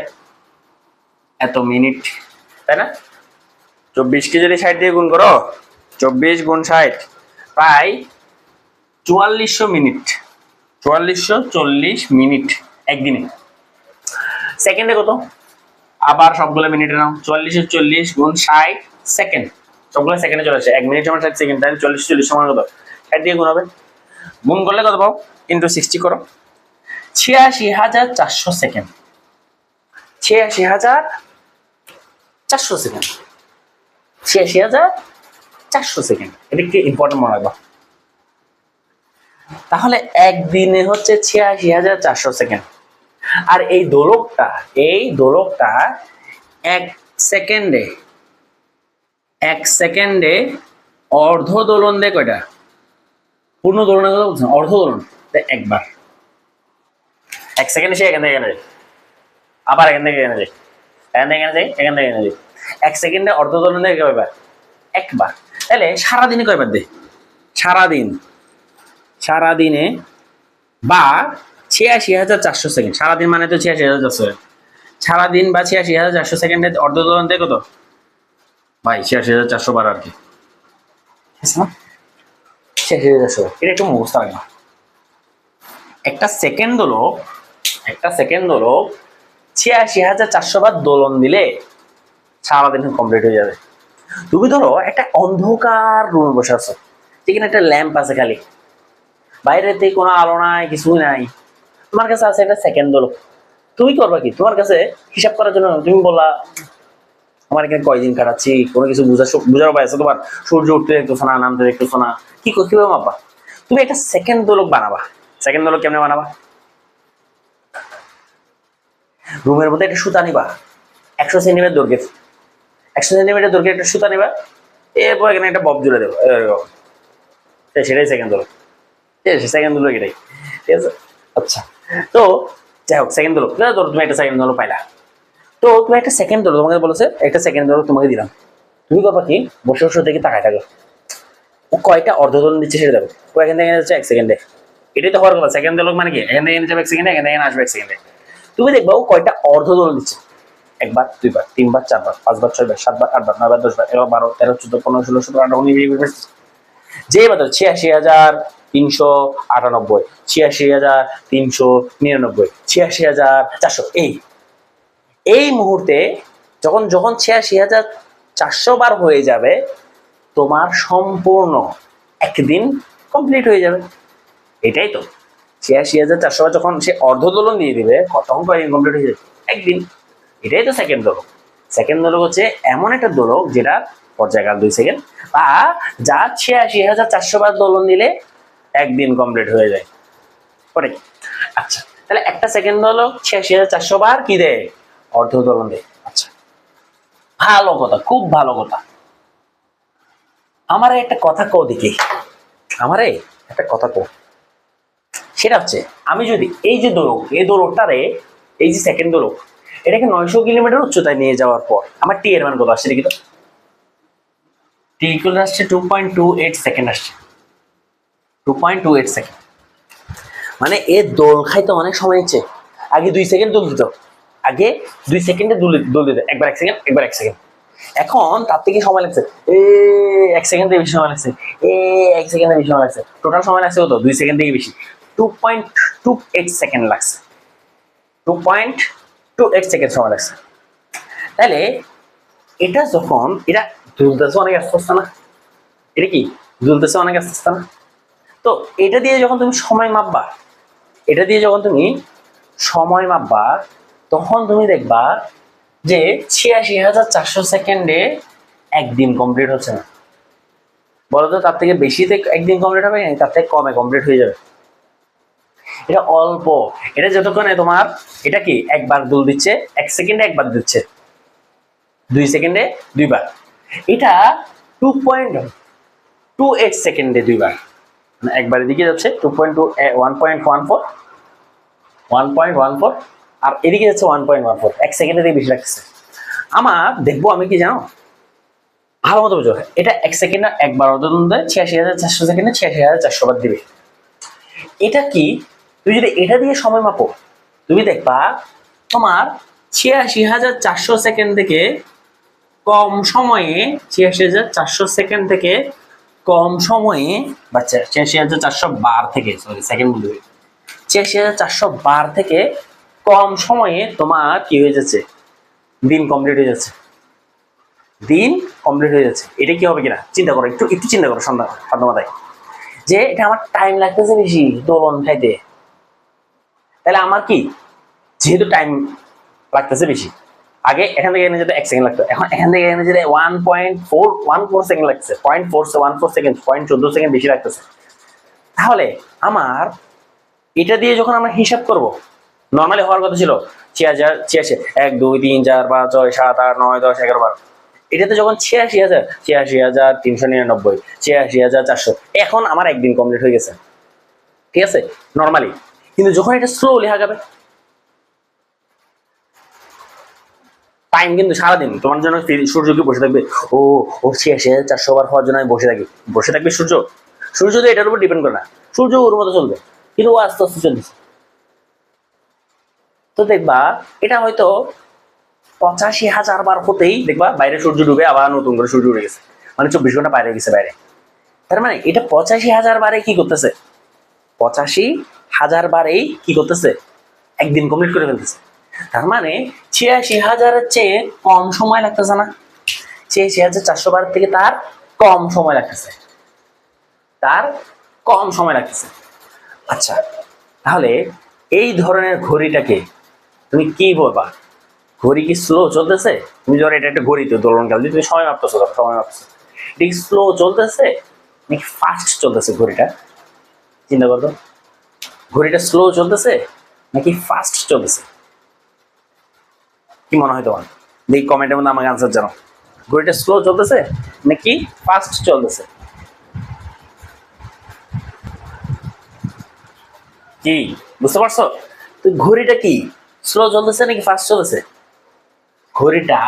এত মিনিট, তাই না? 24 কে যদি 60 দিয়ে গুণ করো, 24 গুণ 60 প্রায় 4400 মিনিট, 4440 মিনিট একদিনে। সেকেন্ডে কত? আবার সবগুলো মিনিটে নাও, 4440 গুণ 60 সেকেন্ড, সবগুলো সেকেন্ডে চলে আসে। 1 মিনিট সমান 60 সেকেন্ড, তাহলে 4040 সমান কত? 60 দিয়ে গুণ হবে, গুণ করলে কত পাও? ইন্টু 60 করো, 86400 সেকেন্ড, 86400 সেকেন্ড, 86400 সেকেন্ড। এটা কি ইম্পর্টেন্ট মনে রাখবা। তাহলে একদিনে হচ্ছে 86400 সেকেন্ড। আর এই দোলকটা 1 সেকেন্ডে, 1 সেকেন্ডে অর্ধ দোলন দেয় কয়টা? পূর্ণ দোলনের কথা বলছেন, অর্ধ দোলন একবার। 1 সেকেন্ডে সে এখান থেকে এখানে যায়, আবার এখান থেকে এখানে যায়, এখান থেকে এখানে যায়, এখান থেকে এখানে যায়। 1 সেকেন্ডে অর্ধ দোলন দেয় কয়বার? একবার। তাহলে সারাদিনে কয়বার দেয়? সারাদিনে বা 86400 সেকেন্ড। সারাদিন মানে তো 86400, সারাদিন বা 86400 সেকেন্ডে অর্ধ দোলন দেয় কত ভাই? 86400 বার আর কি, 86400। এটা একটু মুখস্থ রাখবা। একটা সেকেন্ড হলো 86400 বার দোলন দিলে সারাদিন কমপ্লিট হয়ে যাবে। তুমি ধরো একটা অন্ধকার রুমে বসে আছো, যেখানে একটা ল্যাম্প আছে খালি, বাইরেতে কোনো আলো নাই, কিছুই নাই, তোমার কাছে আছে একটা সেকেন্ড দোলক। তুমি করবা কি, তোমার কাছে হিসাব করার জন্য তুমি বললা আমার এখানে কয়দিন কাটাচ্ছি, কোনো কিছু বুঝার উপায় আছে তোমার? সূর্য উঠতে দেখতেছো না, নামতে দেখতেছো না, কিভাবে মাপবা? তুমি একটা সেকেন্ড দোলক বানাবা। সেকেন্ড দোলক কেমনে বানাবা? রুমের মধ্যে একটা সুতা নিবা 100 সেন্টিমিটার দৈর্ঘ্যের, 100 সেন্টিমিটার দৈর্ঘ্যের একটা সুতা নিবা, এরপর এখানে একটা বব জুড়ে দেবো, সেটাই সেকেন্ড দোলক। ঠিক আছে, সেকেন্ড দোলক এটাই। ঠিক আছে, আচ্ছা। তো যাই হোক, সেকেন্ড দোলক ধরো তুমি একটা সেকেন্ড দোলক পাইলা। তো তুমি একটা সেকেন্ড দোলক, তোমাকে বলেছে একটা সেকেন্ড দোলক তোমাকে দিলাম, তুমি করবা কি, বসে বসে দেখে তাকায় থাকো ও কয়টা অর্ধদোলন দিচ্ছে সেটা দেখো। ও এখান থেকে যাচ্ছে 1 সেকেন্ডে, এটাই তো হওয়ার কথা। সেকেন্ড দোলক মানে কি, এখান থেকে যাবে 1 সেকেন্ডে, এখান থেকে আসবে 1 সেকেন্ডে। তুমি দেখবা ও কয়টা অর্ধদোলন দিচ্ছে, 1 বার 2 বার 3 বার 4 বার 5 বার 6 বার 7 বার 8 বার 9 বার 10 বার 11 12 13 14 15 16 17 18 19 20 যে বাদ 86,398, 86,399, 86,400। এই মুহূর্তে যখন যখন 86,400 বার হয়ে যাবে, তোমার সম্পূর্ণ একদিন কমপ্লিট হয়ে যাবে। এটাই তো 86,400 বার যখন সে অর্ধদোলন দিয়ে দিবে, তখন কয়দিন কমপ্লিট হয়ে যাবে? একদিন। এটাই তো সেকেন্ড দোলক। সেকেন্ড দোলক হচ্ছে এমন একটা দোলক যেটা পর্যায়কাল 2 সেকেন্ড, বা যা 86,400 বার দোলন দিলে একদিন কমপ্লিট হয়ে যায়। পরে আচ্ছা, তাহলে একটা সেকেন্ড হলো 86,400 বার কি দেয়? অর্ধ দোলন দেয়। আচ্ছা, ভালো কথা, খুব ভালো কথা। আমারে একটা কথা কও দেখি, আমারে একটা কথা কও। সেটা হচ্ছে, আমি যদি এই যে দোলক, এই দোলকটারে, এই যে সেকেন্ড দোলক, এটাকে 900 কিলোমিটার উচ্চতায় নিয়ে যাওয়ার পর আমার টি এর মান কত আসছে দেখি তো? টি ইকুয়াল আসছে 2.28 সেকেন্ড আসছে। 2.28 সেকেন্ড মানে এর দোল খাইতে অনেক সময় নিচ্ছে। আগে 2 সেকেন্ড দোল দিত, আগে 2 সেকেন্ডে দোল দিত, একবার 1 সেকেন্ড, একবার 1 সেকেন্ড। এখন তার থেকে সময় লাগছে 1 সেকেন্ডের বেশি সময় লাগছে, 1 সেকেন্ডের বেশি সময় লাগছে। টোটাল সময় লাগছে কত? 2 সেকেন্ড থেকে বেশি, 2.28 সেকেন্ড লাগছে। 2.28 সেকেন্ড সময় লাগছে। তাহলে এটা যখন এটা দুলতেছে অনেক আস্তে আস্তে না, এটা কি দুলতেছে অনেক আস্তে আস্তে না? তো এটা দিয়ে যখন তুমি সময় মাপবা, এটা দিয়ে যখন তুমি সময় মাপবা, তখন তুমি দেখবা যে 86,400 সেকেন্ডে একদিন কমপ্লিট হচ্ছে না। বলতো তার থেকে বেশিতে একদিন কমপ্লিট হবে, তার থেকে কমে কমপ্লিট হয়ে যাবে। এটা অল্প, এটা যতক্ষণে তোমার, এটা কি একবার দুল দিচ্ছে, 1 সেকেন্ডে একবার দিচ্ছে, 2 সেকেন্ডে 2 বার। এটা 2.28 সেকেন্ডে 2 বার, মানে একবার এদিকে যাচ্ছে 1.14, আর এদিকে যাচ্ছে 1.14, 1 সেকেন্ডের থেকে বেশি লাগছে। আমার দেখবো আমি কি জানো, ভালো মতো বুঝো, এটা 1 সেকেন্ডে একবার অর্ধদোলন দেয়, 86,400 সেকেন্ডে 86,400 বার দিবে। এটা কি, তুমি যদি এটা দিয়ে সময় মাপো, তুমি দেখবা তোমার 86,400 সেকেন্ড থেকে কম সময়ে, 86,400 সেকেন্ড থেকে কম সময়ে, বা 86,400 বার থেকে, সরি সেকেন্ড বলতে, 86,400 বার থেকে কম সময়ে তোমার কি হয়ে যাচ্ছে, দিন কমপ্লিট হয়ে যাচ্ছে। দিন কমপ্লিট হয়ে যাচ্ছে। এটা কি হবে কিনা চিন্তা করো, একটু একটু চিন্তা করো সন্ধ্যা মাথায়, যে এটা আমার টাইম লাগতেছে বেশি দোলন খাইতে। তাহলে আমার কি, যেহেতু টাইম লাগতেছে বেশি, আগে এখান থেকে এনে যেতে 1 সেকেন্ড লাগতো, এখন এখান থেকে এনে যেতে 1.4 সেকেন্ড লাগছে, 0.414 সেকেন্ড, 0.14 সেকেন্ড বেশি লাগতেছে। তাহলে আমার এটা দিয়ে যখন আমরা হিসাব করব, নর্মালি হওয়ার কথা ছিল 86, 1 2 3 4 5 6 7 8 9 10 11 12, এটাতে যখন 86,000, 86,399, 86,400, এখন আমার একদিন কমপ্লিট হয়ে গেছে। ঠিক আছে, নর্মালি। কিন্তু যখন এটা স্লোলি আগাবে, টাইম কিন্তু সারাদিন তোমার জন্য সূর্য কি বসে থাকবে? ও ও 86,400 বার হওয়ার জন্য আমি বসে থাকবে সূর্য? সূর্য তো এটার উপর ডিপেন্ড করে না, সূর্য ওর মতো চলবে, কিন্তু ও আস্তে আস্তে চলছে। তো দেখবা এটা হয়তো 85,000 বার হতেই দেখবা বাইরে সূর্য ডুবে, আবার নতুন করে সূর্য উঠে গেছে, মানে 24 ঘন্টা বাইরে গেছে বাইরে। তার মানে এটা 85,000 বারে কি করতেছে, 85,000 বারেই কি করতেছে, একদিন কমপ্লিট করে ফেলতেছে। তার মানে 86,000-এর চেয়ে কম সময় লাগতেছে না, 86,400 বার থেকে তার কম সময় লাগতেছে, তার কম সময় লাগতেছে। আচ্ছা, তাহলে এই ধরনের ঘড়িটাকে তুমি কি বলবা? ঘড়ি কি স্লো চলতেছে? তুমি ধরো এটা একটা ঘড়িতে দোলনকাল দিয়ে তুমি সময় মাপতেছো, সময় মাপতেছো, এটা কি স্লো চলতেছে নাকি ফাস্ট চলতেছে ঘড়িটা? চিন্তা করো, ঘড়িটা স্লো চলতেছে নাকি ফাস্ট চলতেছে? কি মনে হয় তোমার? দেখি কমেন্টের মধ্যে আমাকে আনসার জানাও। ঘড়িটা স্লো চলতেছে নাকি ফাস্ট চলতেছে? কি বুঝতে পারছো? তো ঘড়িটা কি স্লো চলতেছে নাকি ফাস্ট চলতেছে? ঘড়িটা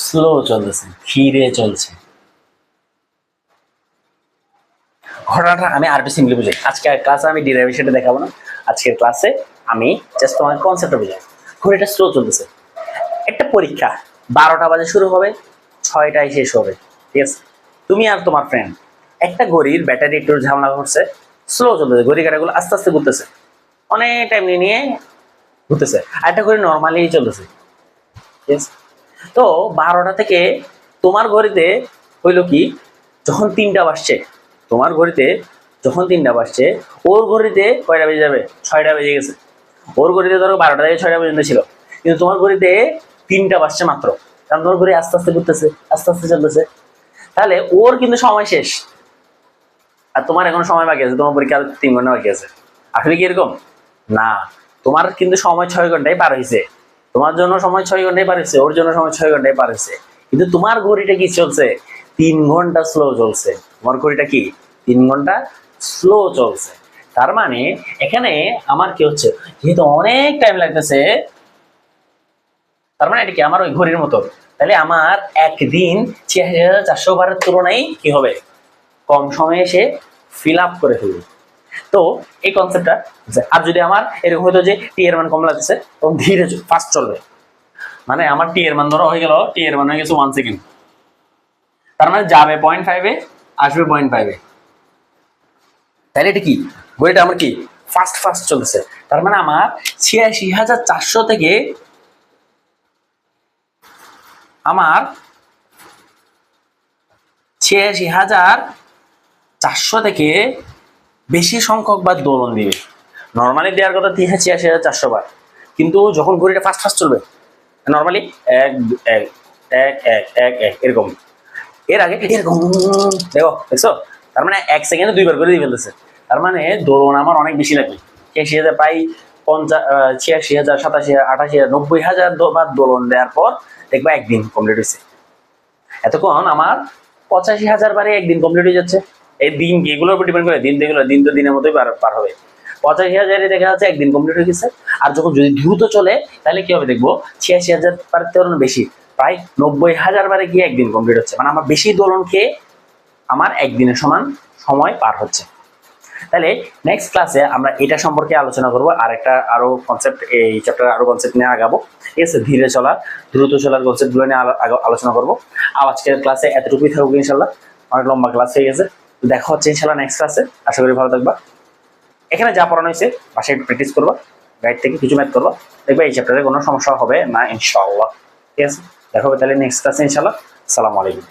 স্লো চলতেছে, ধীরে চলছে। ঘটনাটা আমি আরেকটু সিম্পলি বুঝাই। আজকের ক্লাসে আমি ডিরাইভেশনটা দেখাবো না, আজকের ক্লাসে আমি জাস্ট তোমাকে কনসেপ্টটা বুঝাই। ঘড়িটা স্লো চলতেছে, একটা পরীক্ষা 12টা বাজে শুরু হবে, 6টায় শেষ হবে, ঠিক আছে? তুমি আর তোমার ফ্রেন্ড, একটা ঘড়ির ব্যাটারি একটু ঝামেলা করছে, স্লো চলতেছে, ঘড়ি কাঁটাগুলো আস্তে আস্তে ঘুরতেছে, অনেক টাইম নিয়ে ঘুরতেছে। আর একটা ঘড়ি নর্মালি চলতেছে, ঠিক আছে? তো 12টা থেকে তোমার ঘড়িতে হইলো কি, যখন 3টা বাজছে, তোমার ঘড়িতে যখন 3টা বাজছে, ওর ঘড়িতে কয়টা বেজে যাবে? 6টা বেজে গেছে। ওর ঘড়িতে ধরো 12টা থেকে 6টা পর্যন্ত ছিল, কিন্তু তোমার ঘড়িতে 3টা বাজছে মাত্র, কারণ তোমার ঘড়ি আস্তে আস্তে ঘুরতেছে, আস্তে আস্তে চলতেছে। তাহলে ওর কিন্তু সময় শেষ, আর তোমার এখন সময় বাকি আছে, তোমার পরীক্ষা 3 ঘন্টা বাকি আছে। আসলে কি এরকম না? তোমার কিন্তু সময় 6 ঘন্টায় পার হয়েছে, তোমার জন্য সময় 6 ঘন্টায় পার হয়েছে, ওর জন্য সময় 6 ঘন্টায় পার হয়েছে, কিন্তু তোমার ঘড়িটা কি চলছে? 3 ঘন্টা স্লো চলছে। তোমার ঘড়িটা কি 3 ঘন্টা স্লো চলছে। তার মানে এখানে আমার কি হচ্ছে, যেহেতু অনেক টাইম লাগতেছে, তার মানে এটা কি আমার ওই ঘড়ির মতো, তাহলে আমার একদিন 86,400 বারের তুলনায় কি হবে, কম সময়ে সে ফিল আপ করে ফেলবে। তো এই কনসেপ্টটা, আর যদি আমার এরকম হতো যে টি এর মান কম লাগতেছে, তখন ধীরে ফাস্ট চলবে, মানে আমার টি এর মান ধরো হয়ে গেল, টি এর মান হয়ে গেছে 1 সেকেন্ড, তার মানে যাবে 0.5-এ, আসবে 0.5-এ। তাহলে এটা কি, ঘড়িটা আমার কি ফাস্ট ফাস্ট চলতেছে। তার মানে আমার 86,400 থেকে আমার 86,400 থেকে বেশি সংখ্যক বার দোলন দিবে। নর্মালি দেওয়ার কথা 86,400 বার, কিন্তু যখন ঘড়িটা ফাস্ট ফাস্ট চলবে, নর্মালি এক এক এক এক এক এক এরকম, এর আগে এরকম দেখো, দেখছো? তার মানে 1 সেকেন্ডে 2 বার করে দিয়ে ফেলতেছে। তার মানে দোলন আমার অনেক বেশি লাগবে, 86,000, প্রায় 86,000, 87,000, 88,000, 90,000 বার দোলন দেওয়ার পর দেখবা একদিন কমপ্লিট হয়েছে। এতক্ষণ আমার 85,000 বারে একদিন কমপ্লিট হয়ে যাচ্ছে। এই দিন এগুলোর উপর ডিপেন্ড করে, দিন যেগুলো, দিন তো দিনের মতোই পার হবে। 85,000-এ দেখা যাচ্ছে একদিন কমপ্লিট হয়ে গেছে। আর যখন যদি দ্রুত চলে, তাহলে কি হবে দেখবো, 86,000 বারের থেকে বেশি, প্রায় 90,000 বারে গিয়ে একদিন কমপ্লিট হচ্ছে। মানে আমার বেশি দোলন খেয়ে আমার একদিনের সমান সময় পার হচ্ছে। তাহলে নেক্সট ক্লাসে আমরা এটা সম্পর্কে আলোচনা করবো, আরো কনসেপ্ট, এই চ্যাপ্টারে আরো কনসেপ্ট নিয়ে আগাবো, ঠিক আছে? ধীরে চলা, দ্রুত চলার কনসেপ্টগুলো নিয়ে আলোচনা করবো। আর আজকের ক্লাসে এতটুকুই থাকবে ইনশাল্লাহ, অনেক লম্বা ক্লাস হয়ে গেছে। দেখা হচ্ছে ইনশাল্লাহ নেক্সট ক্লাসে, আশা করি ভালো থাকবা। এখানে যা পড়ানো হয়েছে বাসায় প্র্যাকটিস করবা, গাইড থেকে কিছু ম্যাথ করবা, দেখবা এই চ্যাপ্টারে কোনো সমস্যা হবে না ইনশাআল্লাহ, ঠিক আছে? দেখা হবে তাহলে নেক্সট ক্লাসে ইনশাল্লাহ। আসসালামু আলাইকুম।